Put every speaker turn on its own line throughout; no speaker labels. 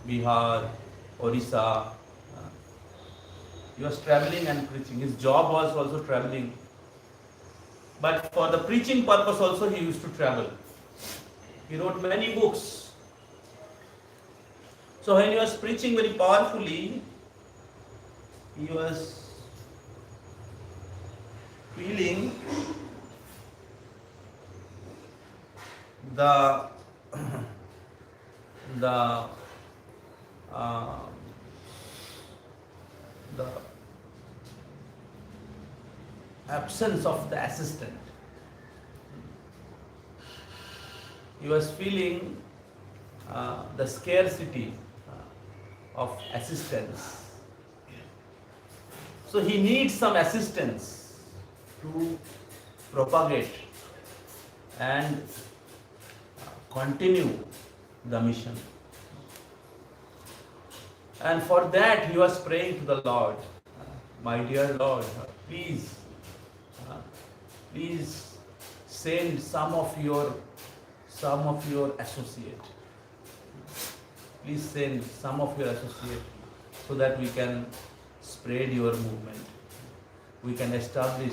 Bihar, Orissa. He was traveling and preaching. His job was also traveling. But for the preaching purpose also he used to travel. He wrote many books. So when he was preaching very powerfully, he was feeling the the uh, the absence of the assistant. He was feeling the scarcity of assistance. So he needs some assistance to propagate and continue the mission. And for that he was praying to the Lord, my dear Lord, please, please send some of your associate. Please send some of your associate so that we can spread your movement. We can establish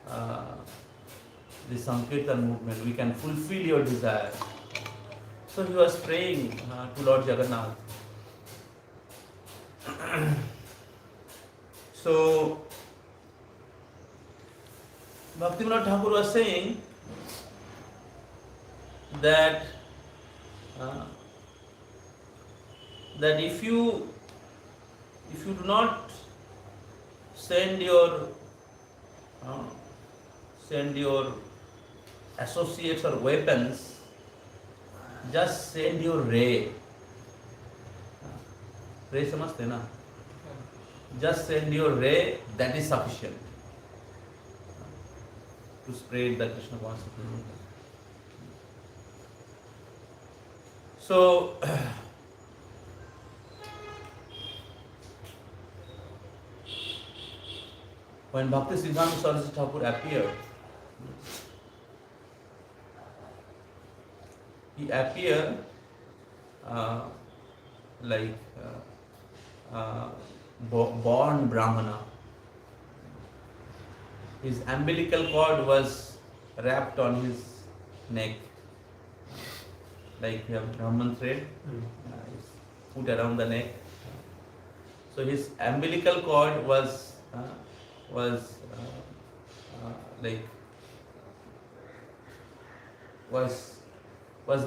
the Sankirtan movement. We can fulfill your desire. So he was praying to Lord Jagannath. So Bhaktivinoda Thakur was saying that that if you do not send your associates or weapons, just send your ray. Ray समझते ना? Just send your ray, that is sufficient to spread the Krishna consciousness. So when Bhakti Siddhanta Saraswati Thakur appeared, he appeared like born Brahmana. His umbilical cord was wrapped on his neck, like you have Brahman thread, put around the neck. So his umbilical cord was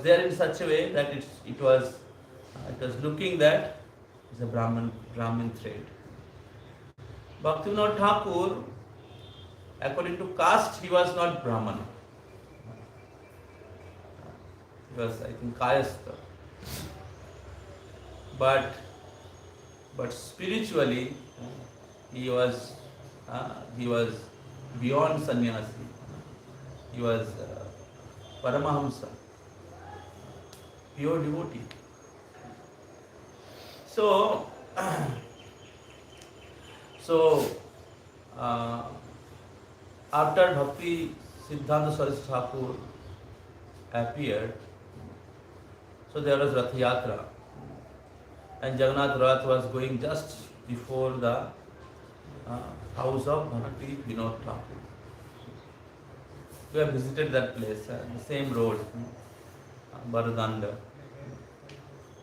there in such a way that it was looking that it's a Brahmin thread. Bhaktivinoda Thakur, according to caste, he was not Brahman. He was, I think, Kayastha. But spiritually, he was beyond sannyasi. He was Paramahamsa, pure devotee. So after Bhakti Siddhanta Saraswati Thakur appeared, so there was Rath Yatra, and Jagannath Rath was going just before the house of Bhakti Vinod Thakur. We have visited that place, the same road, Baradanda,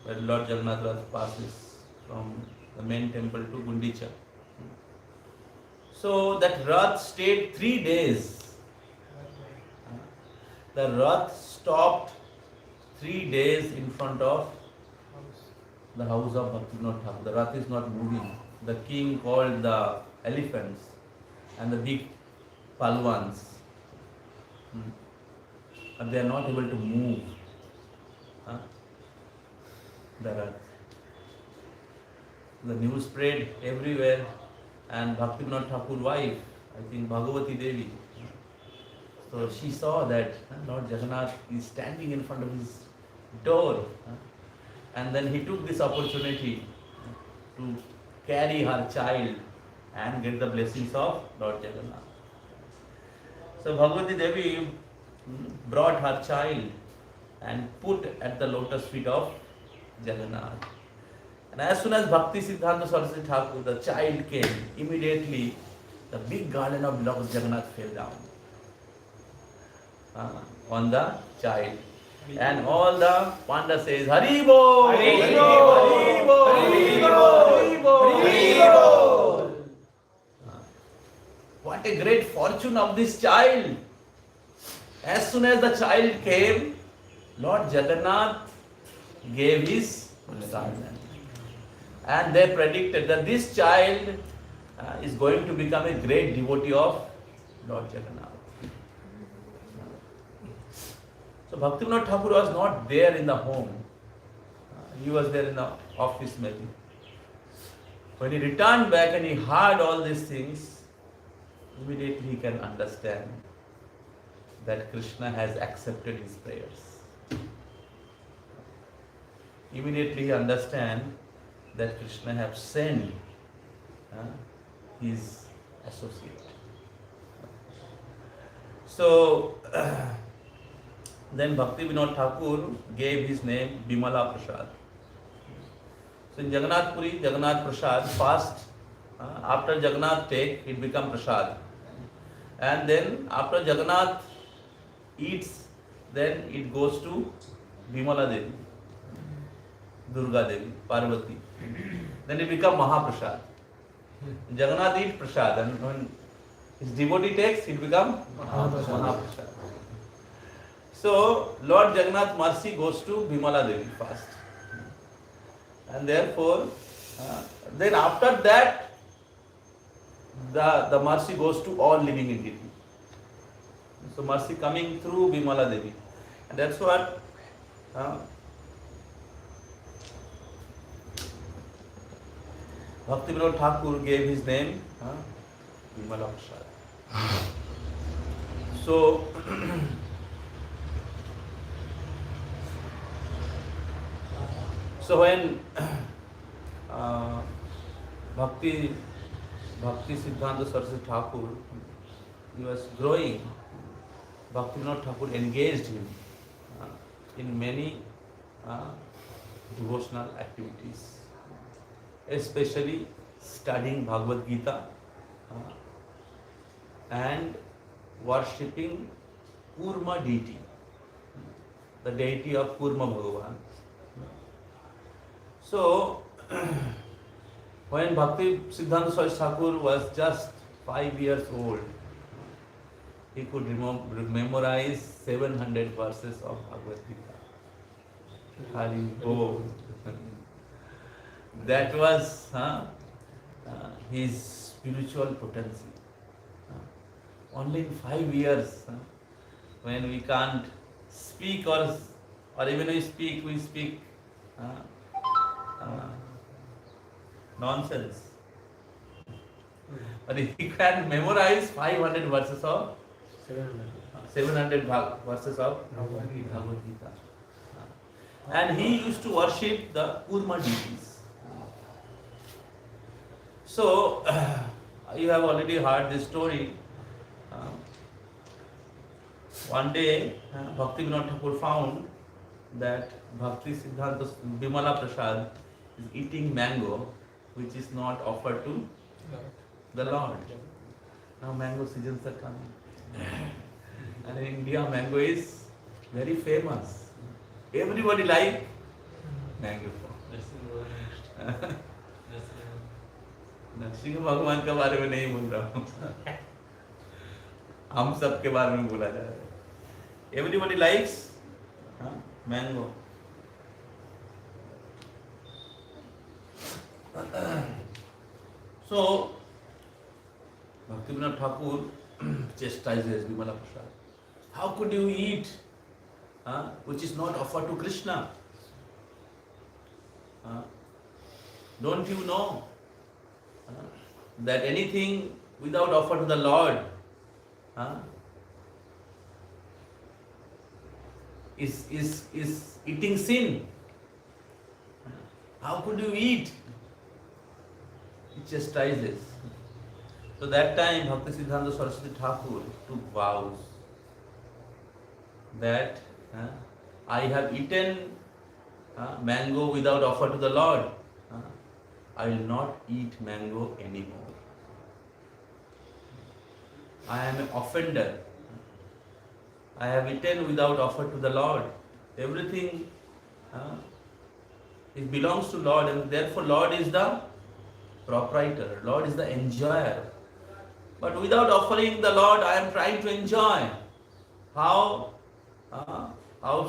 where Lord Jagannath Rath passes from the main temple to Gundicha. So that Rath stayed 3 days. The Rath stopped 3 days in front of the house of Bhakti Vinod Thakur. The Rath is not moving. The king called the elephants and the big palwans, but they are not able to move the Rath. The news spread everywhere, and Bhakti Vinod Thakur's wife, I think Bhagavati Devi, so she saw that Lord Jagannath is standing in front of his door, and then he took this opportunity to carry her child and get the blessings of Lord Jagannath. So Bhagavati Devi brought her child and put at the lotus feet of Jagannath. And as soon as Bhakti Siddhanta Saraswati Thakur, the child came, immediately the big garland of Lord Jagannath fell down on the child. And all the Panda says, Hari Bol! Hari Bol! Hari Bol! Hari Bol! Hari Bol! What a great fortune of this child! As soon as the child came, Lord Jagannath gave his son. And they predicted that this child is going to become a great devotee of Lord Jagannath. So Bhaktivinoda Thakur was not there in the home. He was there in the office maybe. When he returned back and he heard all these things, immediately he can understand that Krishna has accepted his prayers. Immediately he understands that Krishna has sent his associate. So then Bhaktivinoda Thakur gave his name Bimala Prasad. So in Jagannath Puri, Jagannath Prasad, first after Jagannath take, it become Prasad. And then after Jagannath eats, then it goes to Bimala Devi, Durga Devi, Parvati. Then it become Mahaprasad. Jagannath eats Prasad, and when his devotee takes, it become Mahaprasad. So Lord Jagannath mercy goes to Bimala Devi first. And therefore, then after that, the mercy goes to all living entities. So mercy coming through Bimala Devi. And that's what Bhaktivinoda Thakur gave his name Bimala Prasad. So when Bhakti Siddhanta Saraswati Thakur, he was growing, Bhaktivinoda Thakur engaged him in many devotional activities, especially studying Bhagavad Gita and worshipping Kurma deity, the deity of Kurma Bhagavan. So, when Bhakti Siddhanta Saraswati Thakur was just 5 years old, he could memorize 700 verses of Bhagavad Gita. Hari Bol. That was his spiritual potency. Only in 5 years, when we can't speak or even we speak nonsense. But he can memorize 500 verses of 700 verses of Bhagavad Gita. And he used to worship the Kurma deities. So, you have already heard this story. One day, Bhaktivinoda Thakur found that Bhakti Siddhanta Bimala Prasad is eating mango, which is not offered to the Lord. Now mango seasons are coming. And in India, mango is very famous. Everybody like mango. Narasimha भगवान के बारे में नहीं बोल रहा हूँ, हम सब के बारे में बोला जा रहा है. Everybody likes mango. So Bhaktivinoda Thakur chastises Bimala Prasad. How could you eat which is not offered to Krishna? Don't you know that anything without offer to the Lord is eating sin? How could you eat? He chastises. So that time Bhakti Siddhanta Saraswati Thakur took vows that I have eaten mango without offer to the Lord, I will not eat mango anymore. I am an offender. I have eaten without offer to the Lord. Everything it belongs to Lord, and therefore Lord is the proprietor. Lord is the enjoyer. But without offering the Lord, I am trying to enjoy. How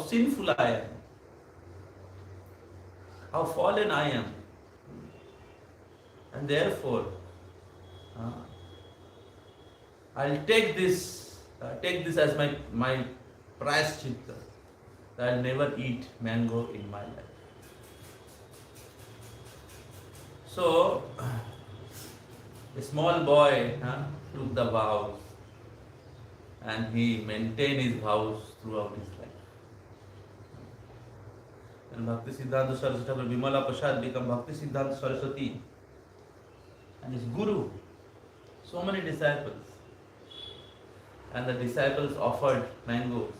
sinful I am. How fallen I am. And therefore, I'll take this as my prayaschitta, that I'll never eat mango in my life. So, a small boy took the vows, and he maintained his vows throughout his life. And Bhakti Siddhanta Saraswati Thakur Vimala Prasad became Bhakti Siddhanta Saraswati and his guru. So many disciples. And the disciples offered mangoes.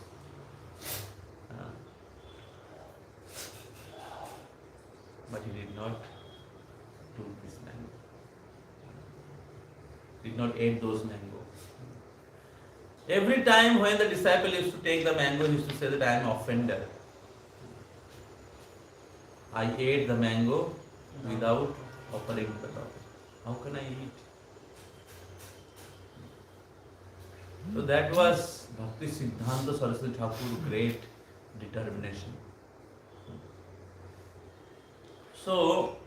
But he did not do this mango. Did not eat those mangoes. Every time when the disciple used to take the mango, he used to say that I am an offender. I ate the mango without offering to the Lord. How can I eat? So that was Bhakti Siddhanta Saraswati Thakur's great determination. So,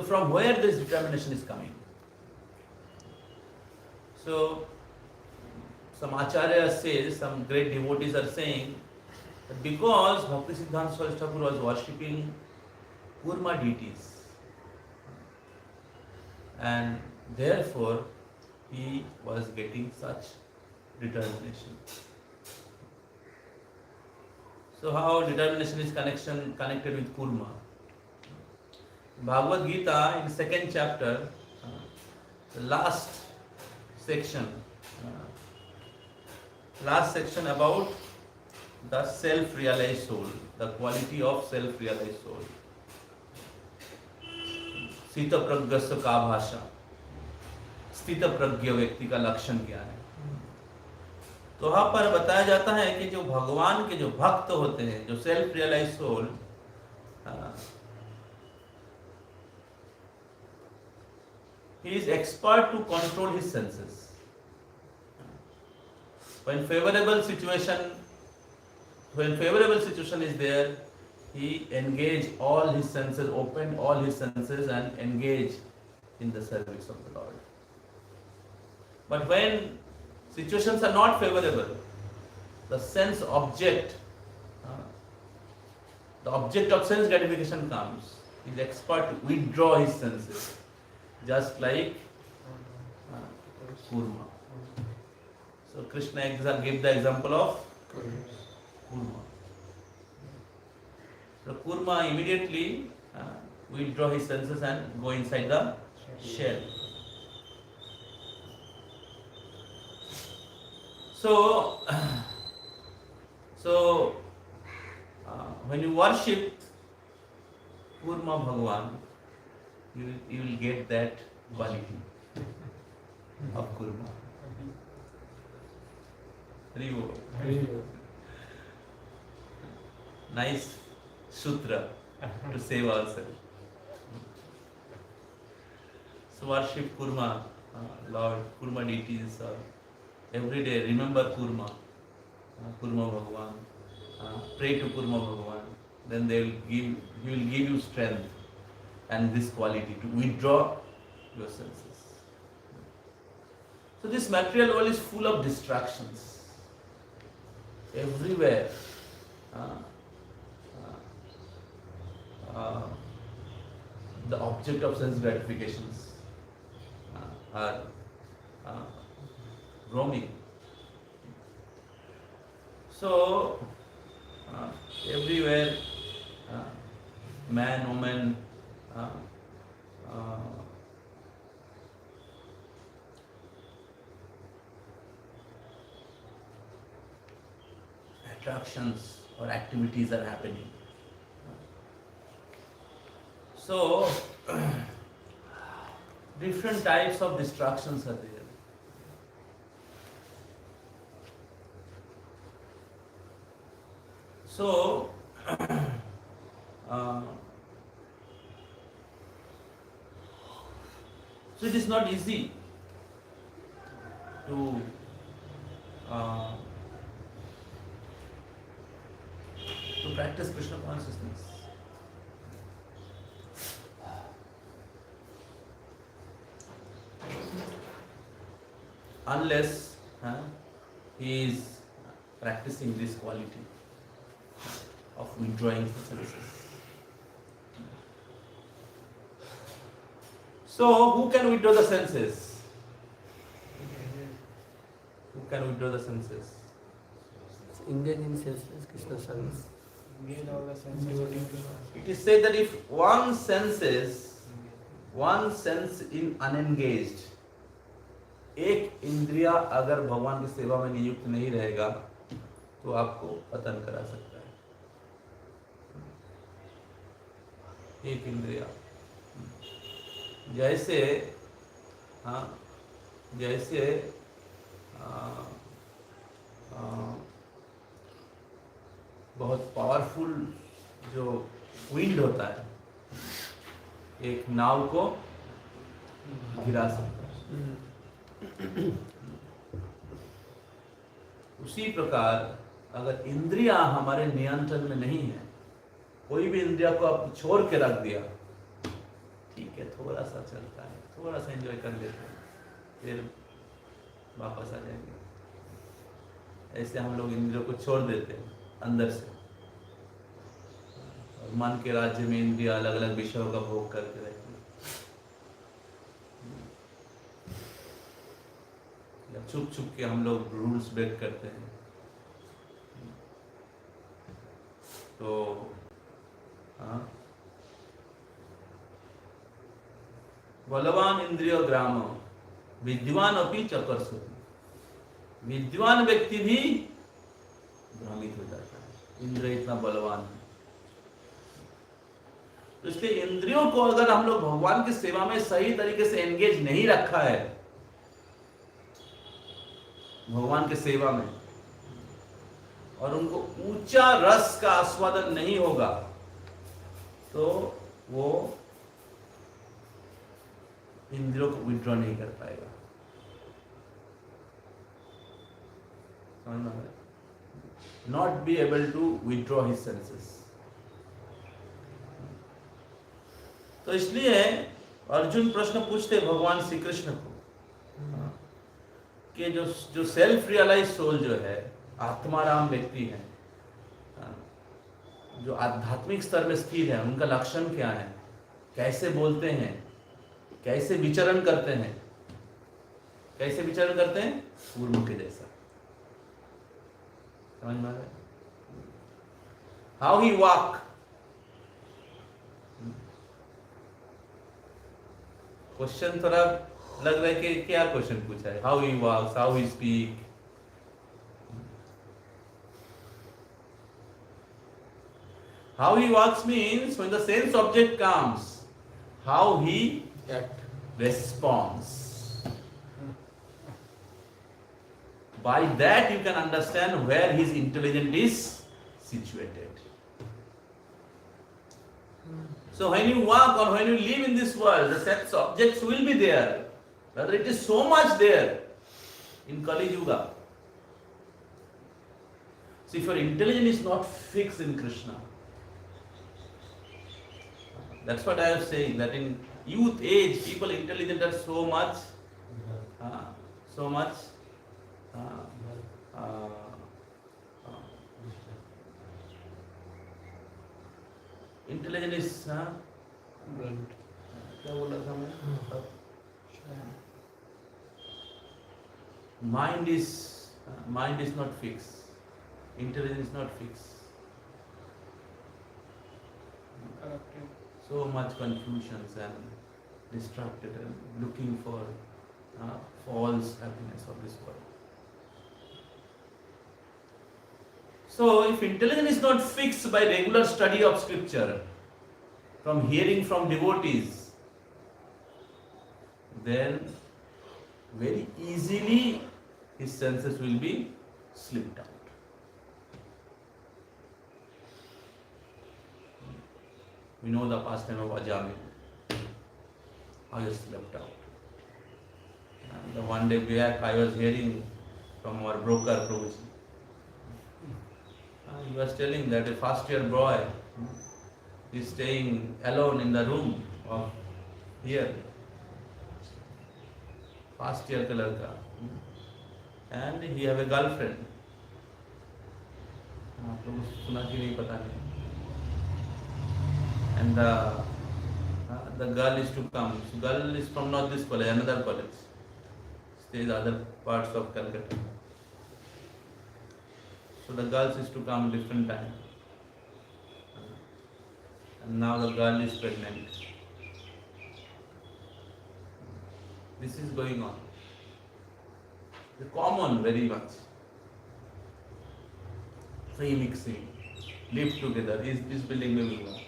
from where this determination is coming? So, some acharyas say, some great devotees are saying, that because Bhakti Siddhanta Saraswati Thakur was worshipping Kurma deities, and therefore he was getting such determination. So how determination is connected with Kurma? Bhagavad Gita in second chapter, the last section about the self-realized soul, the quality of self-realized soul. स्थित प्रज्ञस्य का भाषा, स्थित प्रज्ञ व्यक्ति का लक्षण क्या है? तो वहां पर बताया जाता है कि जो भगवान के जो भक्त होते हैं, जो self realise soul, he is expert to control his senses. When favorable situation is there, he engage all his senses, open all his senses and engage in the service of the Lord. But when situations are not favorable, the object of sense gratification comes. He is expert to withdraw his senses, just like Kurma. So Krishna gave the example of Kurma. So Kurma immediately withdraw his senses and go inside the shell. So when you worship Kurma Bhagwan, you will get that quality of Kurma. Nice sutra to save ourselves. So worship Kurma, Lord, Kurma deities. Every day remember Kurma Bhagwan. Pray to Kurma Bhagwan. Then he will give you strength and this quality to withdraw your senses. So this material world is full of distractions. Everywhere. The object of sense gratifications are roaming. So everywhere man, woman, attractions or activities are happening. So, different types of distractions are there. So, so it is not easy to practice Krishna consciousness. Unless he is practicing this quality of withdrawing the senses. So, who can withdraw the senses? Who can withdraw the senses?
Engage in senseless Krishna service.
It is said that if one sense in unengaged, एक इंद्रिया अगर भगवान की सेवा में नियुक्त नहीं रहेगा तो आपको पतन करा सकता है. एक इंद्रिया जैसे बहुत पावरफुल जो विंड होता है एक नाव को गिरा सकता है. उसी प्रकार अगर इंद्रियां हमारे नियंत्रण में नहीं है, कोई भी इंद्रिया को आप छोड़ के रख दिया, ठीक है थोड़ा सा चलता है, थोड़ा सा एंजॉय कर लेते हैं, फिर वापस आ जाएंगे. ऐसे हम लोग इंद्रियों को छोड़ देते हैं अंदर से और मन के राज्य में इंद्रिया अलग अलग विषयों का भोग करके रहती है. छुप छुप के हम लोग रूल्स ब्रेक करते हैं. तो बलवान इंद्रिय ग्राम विद्वान अपनी चकर्षति. विद्वान व्यक्ति भी भ्रमित हो जाता है, इंद्रिय इतना बलवान है. तो इसलिए इंद्रियों को अगर हम लोग भगवान की सेवा में सही तरीके से एंगेज नहीं रखा है, भगवान की सेवा में, और उनको ऊंचा रस का आस्वादन नहीं होगा, तो वो इंद्रियों को विड्रॉ नहीं कर पाएगा. समझ में आ रहा है? Not be able to withdraw his senses. तो इसलिए अर्जुन प्रश्न पूछते भगवान श्री कृष्ण को कि जो सेल्फ रियलाइज सोल जो है, आत्माराम व्यक्ति है, जो आध्यात्मिक स्तर में स्थिर है, उनका लक्षण क्या है, कैसे बोलते हैं, कैसे विचरण करते हैं, कैसे विचरण करते हैं, कूर्म के जैसा. समझ में आ रहा है? हाउ ही वॉक, क्वेश्चन थोड़ा लग रहा है कि क्या क्वेश्चन पूछा है. How he walks, how he speak. How he walks means when the sense object comes, how he responds. By that you can understand where his intelligence is situated. So when you walk or when you live in this world, the sense objects will be there. Rather, it is so much there in Kali Yuga. So if your intelligence is not fixed in Krishna, that's what I am saying, that in youth age, people intelligent are so much intelligent is क्या बोला था मैं? Mind is not fixed. Intelligence is not fixed. So much confusions and distracted and looking for false happiness of this world. So, if intelligence is not fixed by regular study of scripture, from hearing from devotees, then very easily his senses will be slipped out. We know the pastime of Ajami, how he slipped out. And the one day back I was hearing from our broker Prabhu. He was telling that a first year boy is staying alone in the room of here, first year ka ladka, and he have a girlfriend. Prabhu suna ki nahi pata nahi. And the girl is to come. So girl is from not this college, another college. Stays other parts of Calcutta. So the girls is to come different time. And now the girl is pregnant. This is going on. It's common very much. Free mixing, live together. इस building में मिलूंगा.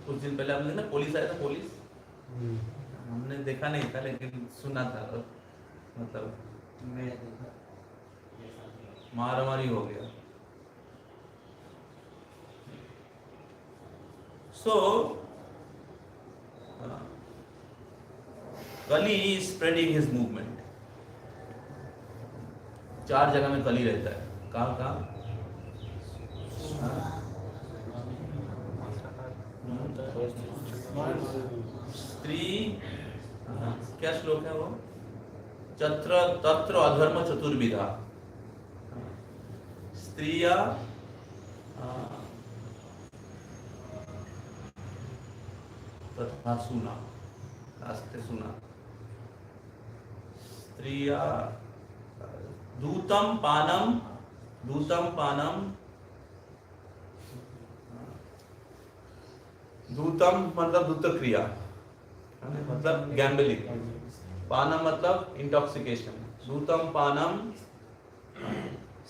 कुछ दिन पहले हमने ना police आया था, पुलिस हमने देखा नहीं था लेकिन सुना था, मतलब मारामारी हो गया. So Kali is spreading his movement. 4 जगह में कली रहता है. कहाँ? स्त्री, क्या श्लोक है वो? तत्र अधर्म चतुर्विधा. स्त्रिया तथा सुना, रास्ते सुना. स्त्रिया दूतम पानम दूतम मतलब दूत क्रिया, मतलब गैम्बलिंग. पानम मतलब इंटॉक्सिकेशन. दूतम पानम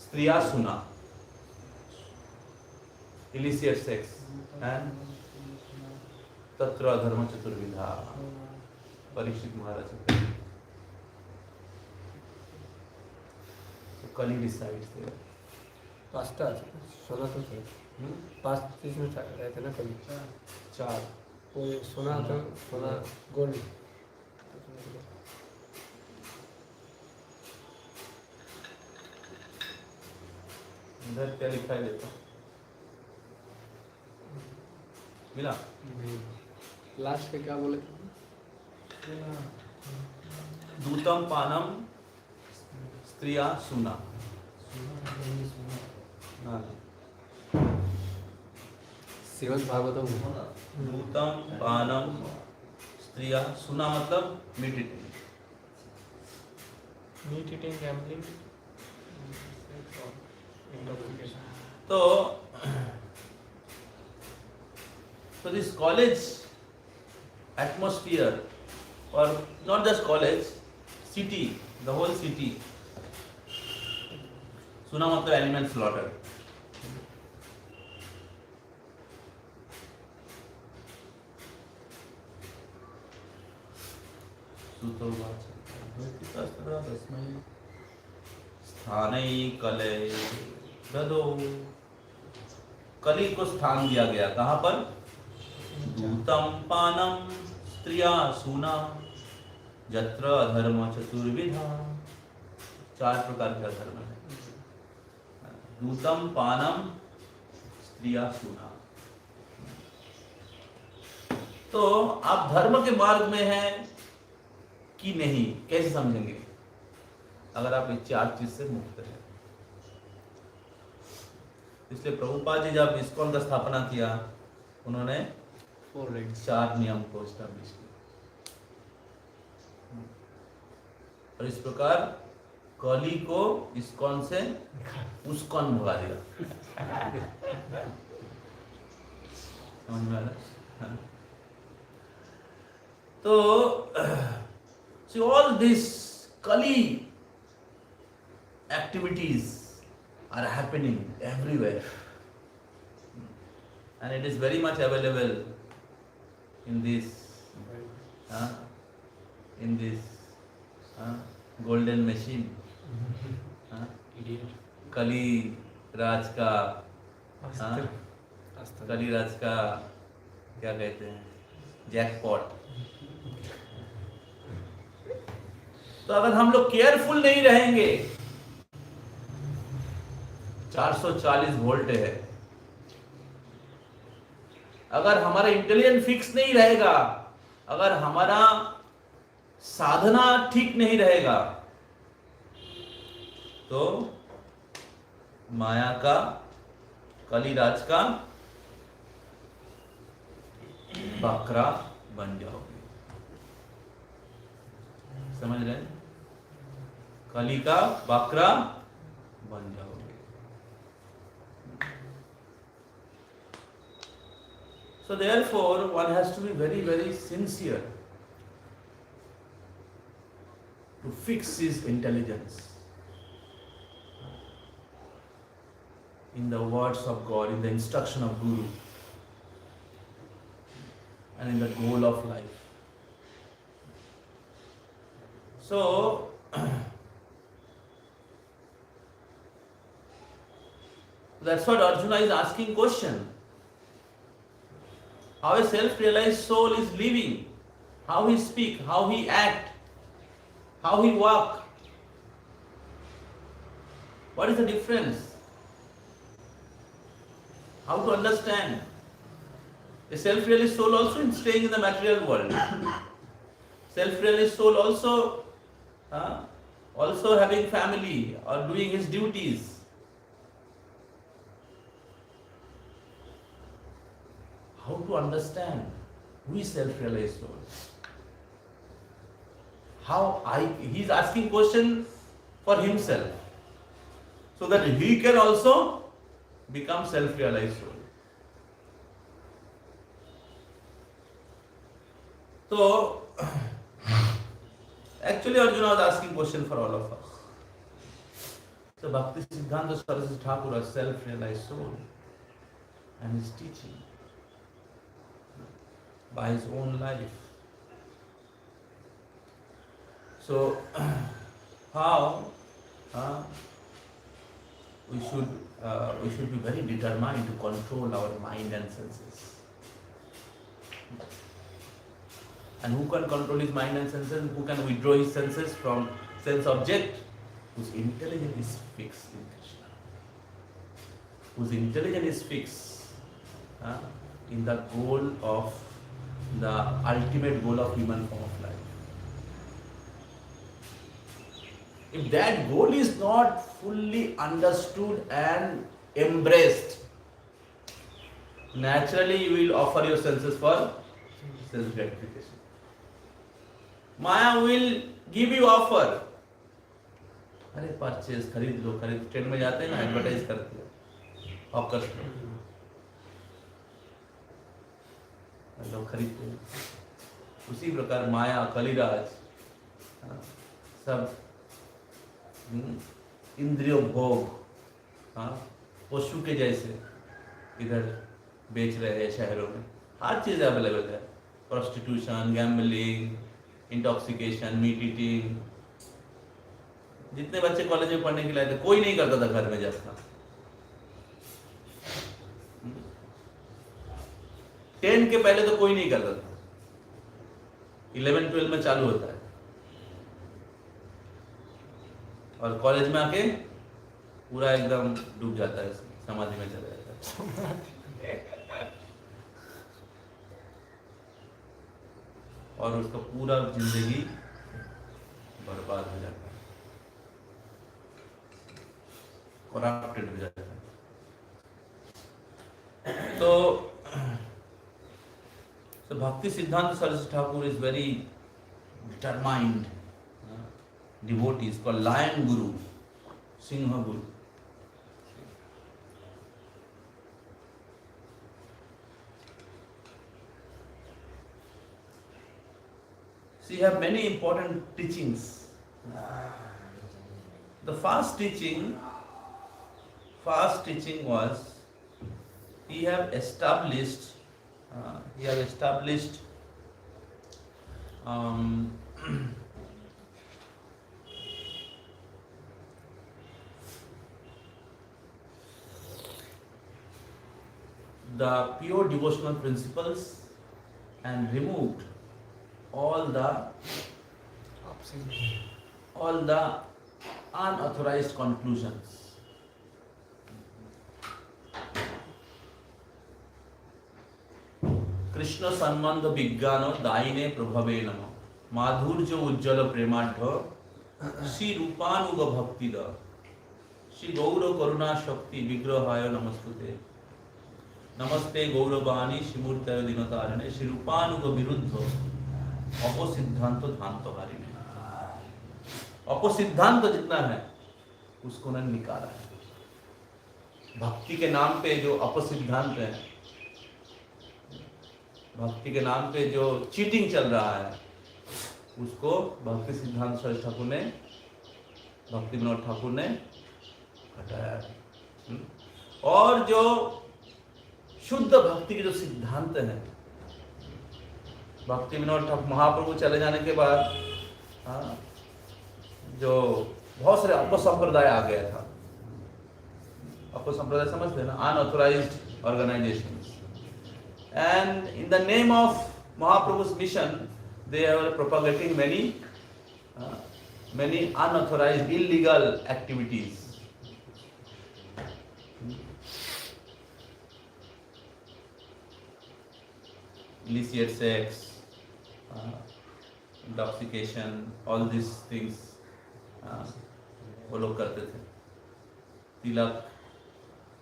स्त्रिया सुना, इलिसियट सेक्स. एंड तत्र अधर्म चतुर्विधा. परीक्षित महाराज. कली डिसाइड्स देयर.
पास्ता सोना तो थे. 5 चीज में रहते ना कभी.
4
वो सोना था, सोना गोल्ड.
इधर क्या लिखा है देखो. मिला?
लास्ट पे क्या बोले?
दूतम पानम स्त्रिया सुना.
श्रीमद् भागवतम.
दूतम पानम स्त्रिया सुना मतलब meat eating,
gambling.
So this college atmosphere, or not just college, city, the whole city. सुना मतलब animal slaughter. स्थानै कले ददो. कली को स्थान दिया गया. कहाँ पर? दूतम पानम स्त्रिया सुना जत्र अधर्म चतुर्विधा. 4 प्रकार का धर्म है. दूतम पानम स्त्रिया सुना. तो आप धर्म के मार्ग में हैं कि नहीं, कैसे समझेंगे अगर आप इस 4 चीज से मुक्त हैं? इसलिए प्रभुपाद जी जब इस्कॉन का स्थापना किया, उन्होंने 4 नियम को एस्टैब्लिश किया. और इस प्रकार कली को इस्कॉन से उस्कॉन भगा दिया. समझ में आ रहा है? तो see all these Kali activities are happening everywhere. And it is very much available in this golden machine. कली राज का कली राज का क्या कहते हैं, जैकपॉट. तो अगर हम लोग केयरफुल नहीं रहेंगे, 440 वोल्ट है. अगर हमारा इंटेलिजेंस फिक्स नहीं रहेगा, अगर हमारा साधना ठीक नहीं रहेगा, तो माया का, कलिराज का बकरा बन जाओगे. समझ रहे हैं? कली का बकरा बन जाओगे. So therefore, one has to be very, very sincere to fix his intelligence in the words of God, in the instruction of Guru, and in the goal of life. So, that's what Arjuna is asking question. How a self-realized soul is living, how he speak, how he act, how he walk. What is the difference? How to understand? A self-realized soul also is staying in the material world. Self-realized soul also having family or doing his duties. How to understand who is self-realized soul? He is asking question for himself, so that he can also become self-realized soul. So, actually Arjuna was asking question for all of us. So Bhakti Siddhanta Saraswati Thakur, a self-realized soul, and his teaching by his own life. So, how we should be very determined to control our mind and senses. And who can control his mind and senses? Who can withdraw his senses from sense object? Whose intelligence is fixed in Krishna. Whose intelligence is fixed in the goal of the ultimate goal of human form of life. If that goal is not fully understood and embraced, naturally you will offer your senses for self-gratification. Maya will give you offer. अरे purchase खरीद लो, train में जाते हैं ना, advertise करते हैं, offer लोग खरीदते हैं. उसी प्रकार माया, कलिराज सब इंद्रियों भोग पशु के जैसे इधर बेच रहे हैं शहरों में. हर चीज अवेलेबल है. Prostitution, gambling, intoxication, meat eating. जितने बच्चे कॉलेज में पढ़ने के लिए आए थे, कोई नहीं करता था घर में जाता. 10 के पहले तो कोई नहीं करता था. 11-12 में चालू होता है, और कॉलेज में आके पूरा एकदम डूब जाता है, समाधि में चला जाता है, और उसका पूरा जिंदगी बर्बाद हो जाता है, करप्टेड हो जाता है. So Bhakti Siddhanta Saraswati Thakur is very determined devotee. Is called Lion Guru, Singha Guru. So you have many important teachings. The first teaching first teaching was he have established the pure devotional principles and removed all the unauthorized conclusions. Krishna संबंध विज्ञान दायिने प्रभवे नमः माधुर्य उज्ज्वल प्रेमाढ्य श्री रूपानुग भक्ति the Shri Gaur करुणा शक्ति विग्रहाय नमस्ते नमस्ते गौरवाणी श्रीमूर्तय दिनतारिणे श्री रूपानुग विरुद्ध अपसिद्धांत धांतहारिणे। अपसिद्धांत जितना है उसको उन्होंने निकाला है। भक्ति के नाम पे जो अपसिद्धांत है, भक्ति के नाम पे जो चीटिंग चल रहा है, उसको भक्ति सिद्धांत सरस्वती ठाकुर ने, भक्ति विनोद ठाकुर ने हटाया है। और जो शुद्ध भक्ति के जो सिद्धांत है, भक्ति विनोद ठाकुर महाप्रभु चले जाने के बाद जो बहुत सारे अपसंप्रदाय आ गया था। अपसंप्रदाय समझते हैं ना, unauthorised organisation. And in the name of Mahaprabhu's mission, they are propagating many unauthorized, illegal activities. Illicit sex, intoxication, all these things वो लोग करते थे। तिलक,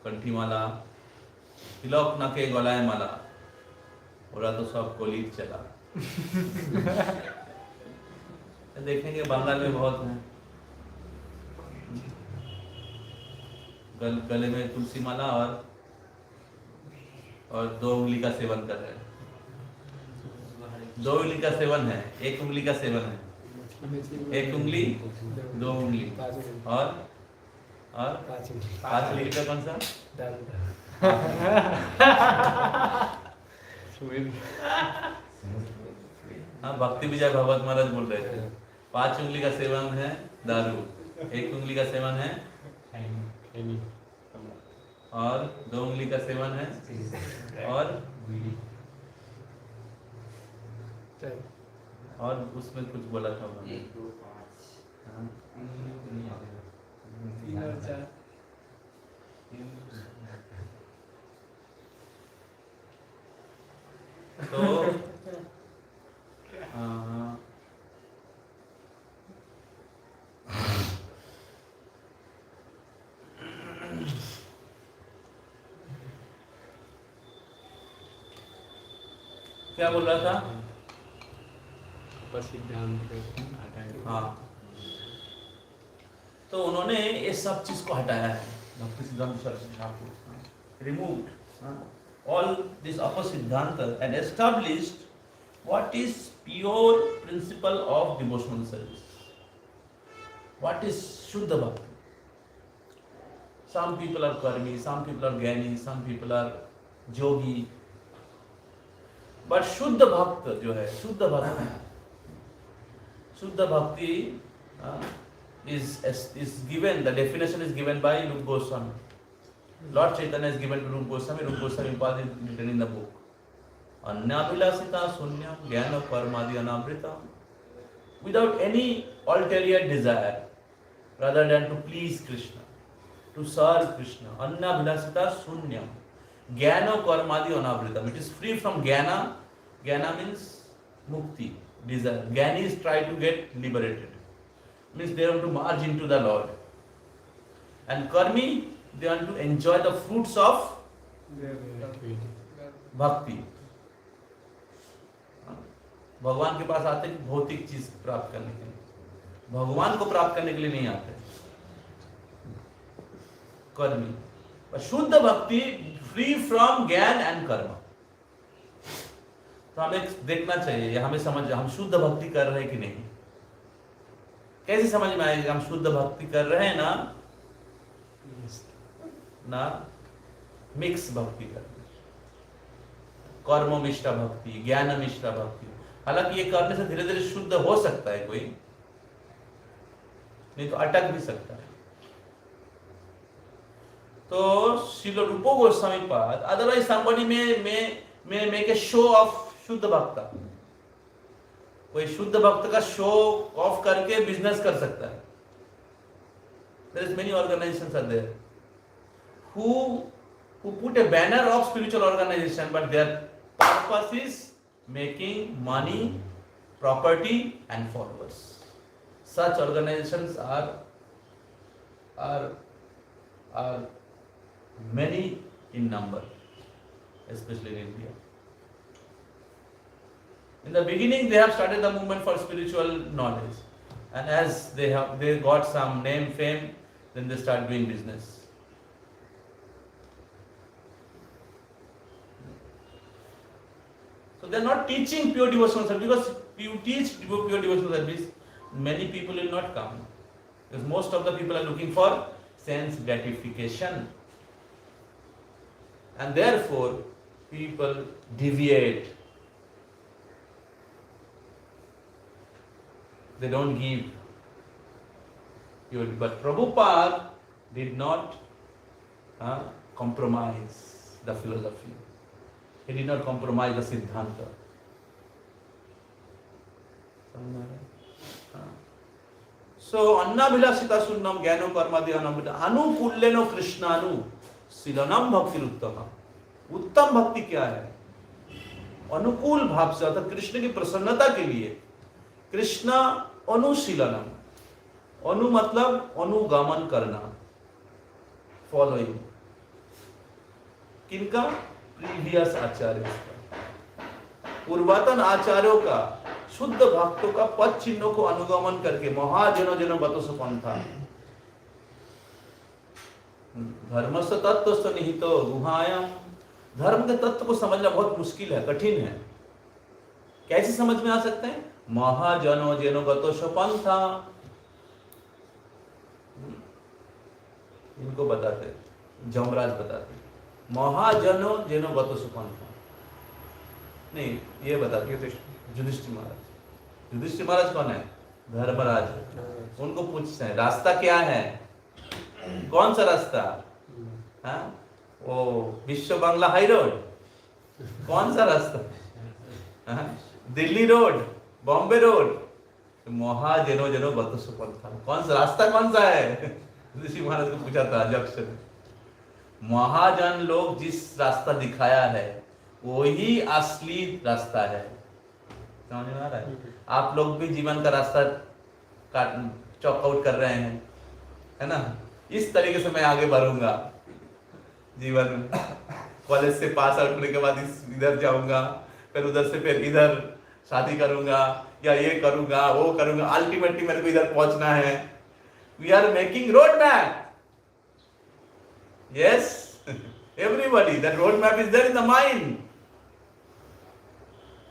कंठीमाला, तिलक न के गलाय माला, बोला तो सब कोलीत चला। देखेंगे बंगाल में बहुत है, गले में तुलसी माला और 2 उंगली का सेवन कर रहे हैं। 2 उंगली का सेवन है, 1 उंगली का सेवन है। 1 उंगली, 2 उंगली और 5 उंगली का कौन सा? हाँ, भक्ति विजय भगवत महाराज बोल रहे थे 5 उंगली का सेवन है दारू, 1 उंगली का सेवन है और 2 उंगली का सेवन है और उसमें कुछ बोला था उन्होंने। 1, 2, 5 3 और 4 तो क्या बोल रहा था? हाँ, तो उन्होंने ये सब चीज को हटाया है। भक्ति सिद्धांत Saraswati Thakur removed all this apasiddhanta and established what is pure principle of devotional service. What is Shuddha Bhakti? Some people are karmi, some people are gyani, some people are yogi. But Shuddha Bhakti जो है, Shuddha Bhakti is given, the definition is given by Rupa Goswami. Lord Chaitanya is given to Rupa Goswami Upad is written in the book. Annabhilasita sunyam jnana karmadi anavrita. Without any ulterior desire, rather than to please Krishna, to serve Krishna. Annabhilasita sunyam jnana karmadi anavrita. It is free from jnana. Jnana means mukti, desire. Jnanis try to get liberated. Means they want to merge into the Lord. And karmi, they want to enjoy the fruits of bhakti. भगवान के पास आते हैं भौतिक चीज प्राप्त करने के लिए, भगवान को प्राप्त करने के लिए नहीं आते कर्मी। पर शुद्ध भक्ति फ्री फ्रॉम ज्ञान एंड कर्म। तो हमें देखना चाहिए, हमें समझ हम शुद्ध भक्ति कर रहे हैं कि नहीं। कैसे समझ में आएगा हम शुद्ध भक्ति कर रहे हैं ना? ना मिक्स भक्ति करना, कर्मनिष्ठा भक्ति, ज्ञाननिष्ठा भक्ति। हालांकि ये करने से धीरे धीरे शुद्ध हो सकता है कोई, नहीं तो अटक भी सकता है। तो श्रील रूप गोस्वामी पाद, otherwise somebody may make a show of शुद्ध भक्त, कोई शुद्ध भक्त का शो ऑफ करके बिजनेस कर सकता है। There is many organizations are there who put a banner of spiritual organization, but their purpose is making money, property and followers. Such organizations are many in number, especially in India. In the beginning, they have started the movement for spiritual knowledge, and as they got some name, fame, then they start doing business. So they are not teaching pure devotional service, because if you teach pure devotional service, many people will not come, because most of the people are looking for sense gratification, and therefore people deviate. They don't give purity. But Prabhupada did not compromise the philosophy. He did not compromise the Siddhanta. So, annabhilasita sunnam gyano karmadi anamita anukulleno krishnanu silanam bhakti uttama. उत्तम भक्ति क्या है? अनुकूल भाव से, अर्थात कृष्ण की प्रसन्नता के लिए। कृष्ण अनुशीलनम, अनु मतलब अनुगमन करना, फॉलोइंग किनका? प्रीवियस आचार्य, पूर्वतन आचार्यों का, शुद्ध भक्तों का पद चिन्हों को अनुगमन करके। महाजनो जनो बतोस पंथा, धर्मस्थ तत्त्वस्थ निहितो गुहायाम। धर्म के तत्व को समझना बहुत मुश्किल है, कठिन है। कैसे समझ में आ सकते हैं? महाजनो जनो बतोस पंथा, इनको बताते, जमराज बताते, महाजनो जनो बतोस पंथा। नहीं, ये बताते युधिष्ठिर महाराज। युधिष्ठिर महाराज कौन है? धर्मराज। उनको पूछते हैं रास्ता क्या है, कौन सा रास्ता? हाँ, वो विश्व बांग्ला हाई रोड, कौन सा रास्ता? हाँ? दिल्ली रोड, बॉम्बे रोड, महाजनो जनो बतोस पंथा, कौन सा रास्ता, कौन सा है? ऋषि महाराज को पूछा था जक्ष ने। महाजन लोग जिस रास्ता दिखाया है वही असली रास्ता है। समझ में आ रहा है? आप लोग भी जीवन का रास्ता चॉक आउट कर रहे हैं, है ना? इस तरीके से मैं आगे बढ़ूंगा जीवन में। कॉलेज से पास आउट होने के बाद इधर जाऊंगा, फिर उधर से फिर इधर शादी करूंगा, या ये करूंगा, वो करूंगा, अल्टीमेटली मेरे को इधर पहुंचना है। We are making road map. Yes, everybody, that road map is there in the mind.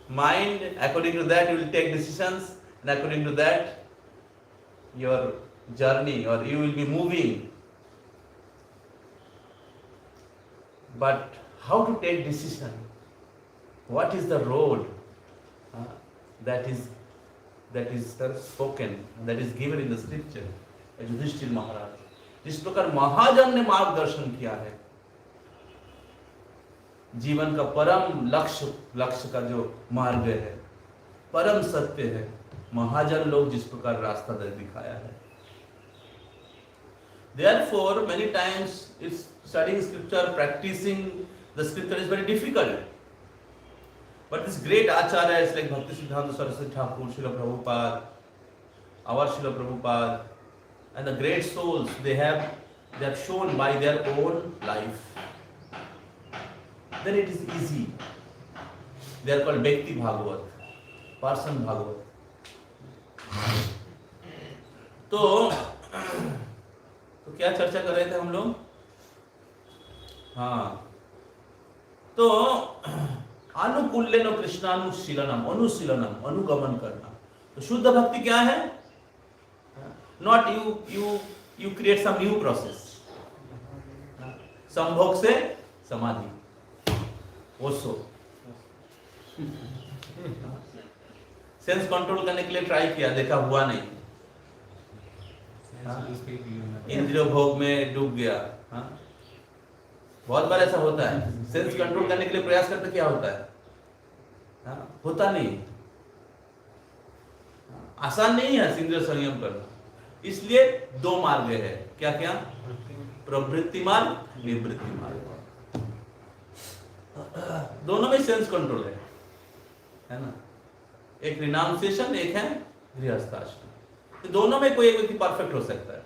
Mind, according to that you will take decisions, and according to that your journey, or you will be moving. But how to take decision? What is the road that is spoken, that is given in the scripture? Yudhishthira Maharaj, जिस प्रकार महाजन ने मार्गदर्शन किया है, जीवन का परम लक्ष्य का जो मार्ग है, परम सत्य है, महाजन लोग जिस प्रकार रास्ता दिखाया है। Therefore, many times it's studying scripture, practicing the scripture is very difficult. But this great acharyas like Bhakti Siddhanta Saraswati Thakur, Srila Prabhupada, our Srila Prabhupada, and the great souls, they have shown by their own life. Then it is easy. They are called Bhakti Bhagavat, person Bhagavat. तो क्या चर्चा कर रहे थे हम लोग? हाँ, तो अनुकूल्यनो कृष्णानुशीलनम, अनुशीलनम, अनुगमन करना। तो शुद्ध भक्ति क्या है? Not you create some new process. संभोग से समाधि, ओशो। सेंस कंट्रोल करने के लिए ट्राई किया, देखा हुआ नहीं, इंद्रिय भोग में डूब गया। बहुत बार ऐसा होता है, सेंस कंट्रोल करने के लिए प्रयास करते क्या होता है, होता नहीं। आसान नहीं है इंद्रिय संयम करना। इसलिए दो मार्ग है, क्या क्या, प्रवृत्ति मार्ग, निवृत्ति मार्ग, दोनों में सेंस कंट्रोल है ना। एक रिनाउंसिएशन, एक है गृहस्थाश्रम। तो दोनों में कोई एक व्यक्ति परफेक्ट हो सकता है,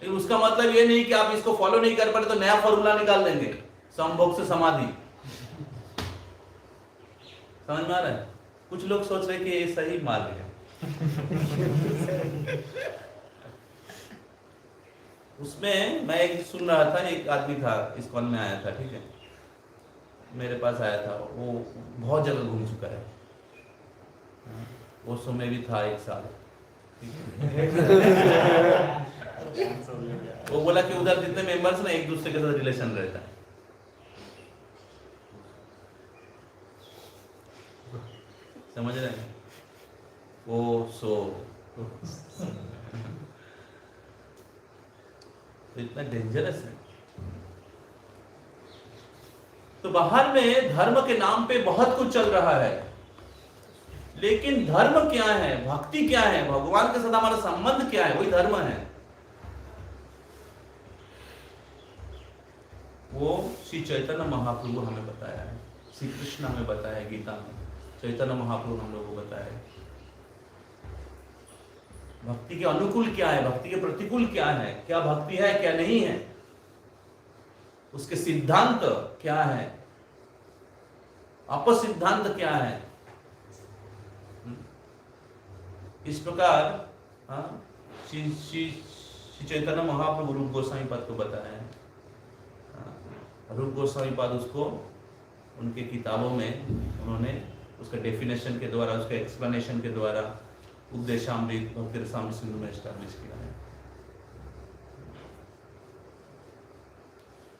लेकिन उसका मतलब ये नहीं कि आप इसको फॉलो नहीं कर पाए तो नया फॉर्मूला निकाल देंगे, संभोग से समाधि। समझ में आ रहा है? कुछ लोग सोच रहे कि ये सही मार्ग है। उसमें मैं एक सुन रहा था, एक आदमी था, इस कॉल में आया था, ठीक है, मेरे पास आया था। वो बहुत जगह घूम चुका है, वो में भी था 1 साल। वो बोला कि उधर जितने मेंबर्स ना एक दूसरे के साथ रिलेशन रहता है। समझ रहे हैं? वो तो इतना डेंजरस है। तो बाहर में धर्म के नाम पे बहुत कुछ चल रहा है, लेकिन धर्म क्या है, भक्ति क्या है, भगवान के साथ हमारा संबंध क्या है, वही धर्म है। वो श्री चैतन्य महाप्रभु हमें बताया है, श्री कृष्ण हमें बताया है गीता में, चैतन्य महाप्रभु हम लोगों को बताया है। भक्ति के अनुकूल क्या है, भक्ति के प्रतिकूल क्या है, क्या भक्ति है क्या नहीं है, उसके सिद्धांत क्या है, अपसिद्धांत क्या है। इस प्रकार श्री चैतन्य महाप्रभु रूप गोस्वामी पद को बताया है। रूप गोस्वामी पद उसको उनके किताबों में उन्होंने उसका डेफिनेशन के द्वारा, उसके एक्सप्लेनेशन के द्वारा उपदेशामृत, भक्ति रसामृत सिंधु में एस्टैब्लिश किया है।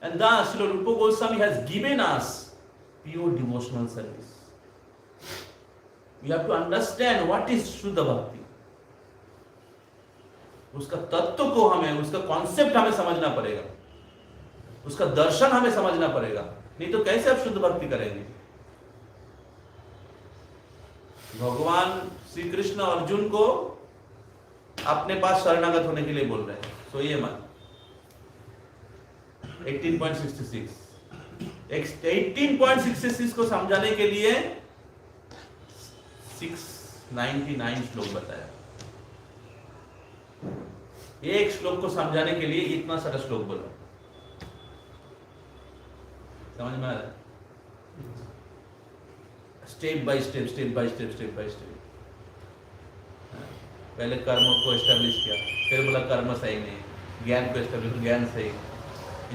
And thus, Srila Rupa Goswami has given us pure devotional service. We have to understand what is Shuddha Bhakti. उसका तत्व को हमें, उसका कॉन्सेप्ट हमें समझना पड़ेगा, उसका दर्शन हमें समझना पड़ेगा, नहीं तो कैसे आप शुद्ध भक्ति करेंगे। भगवान श्री कृष्ण अर्जुन को अपने पास शरणागत होने के लिए बोल रहे हैं, तो ये मत 18.66 को समझाने के लिए 699 श्लोक बताया। एक श्लोक को समझाने के लिए इतना सारा श्लोक बोला। समझ में आ रहा है? Step by step, step by step, step by step. पहले कर्म को एस्टेब्लिश किया, फिर बोला कर्म सही नहीं, ज्ञान को एस्टेब्लिश, ज्ञान सही,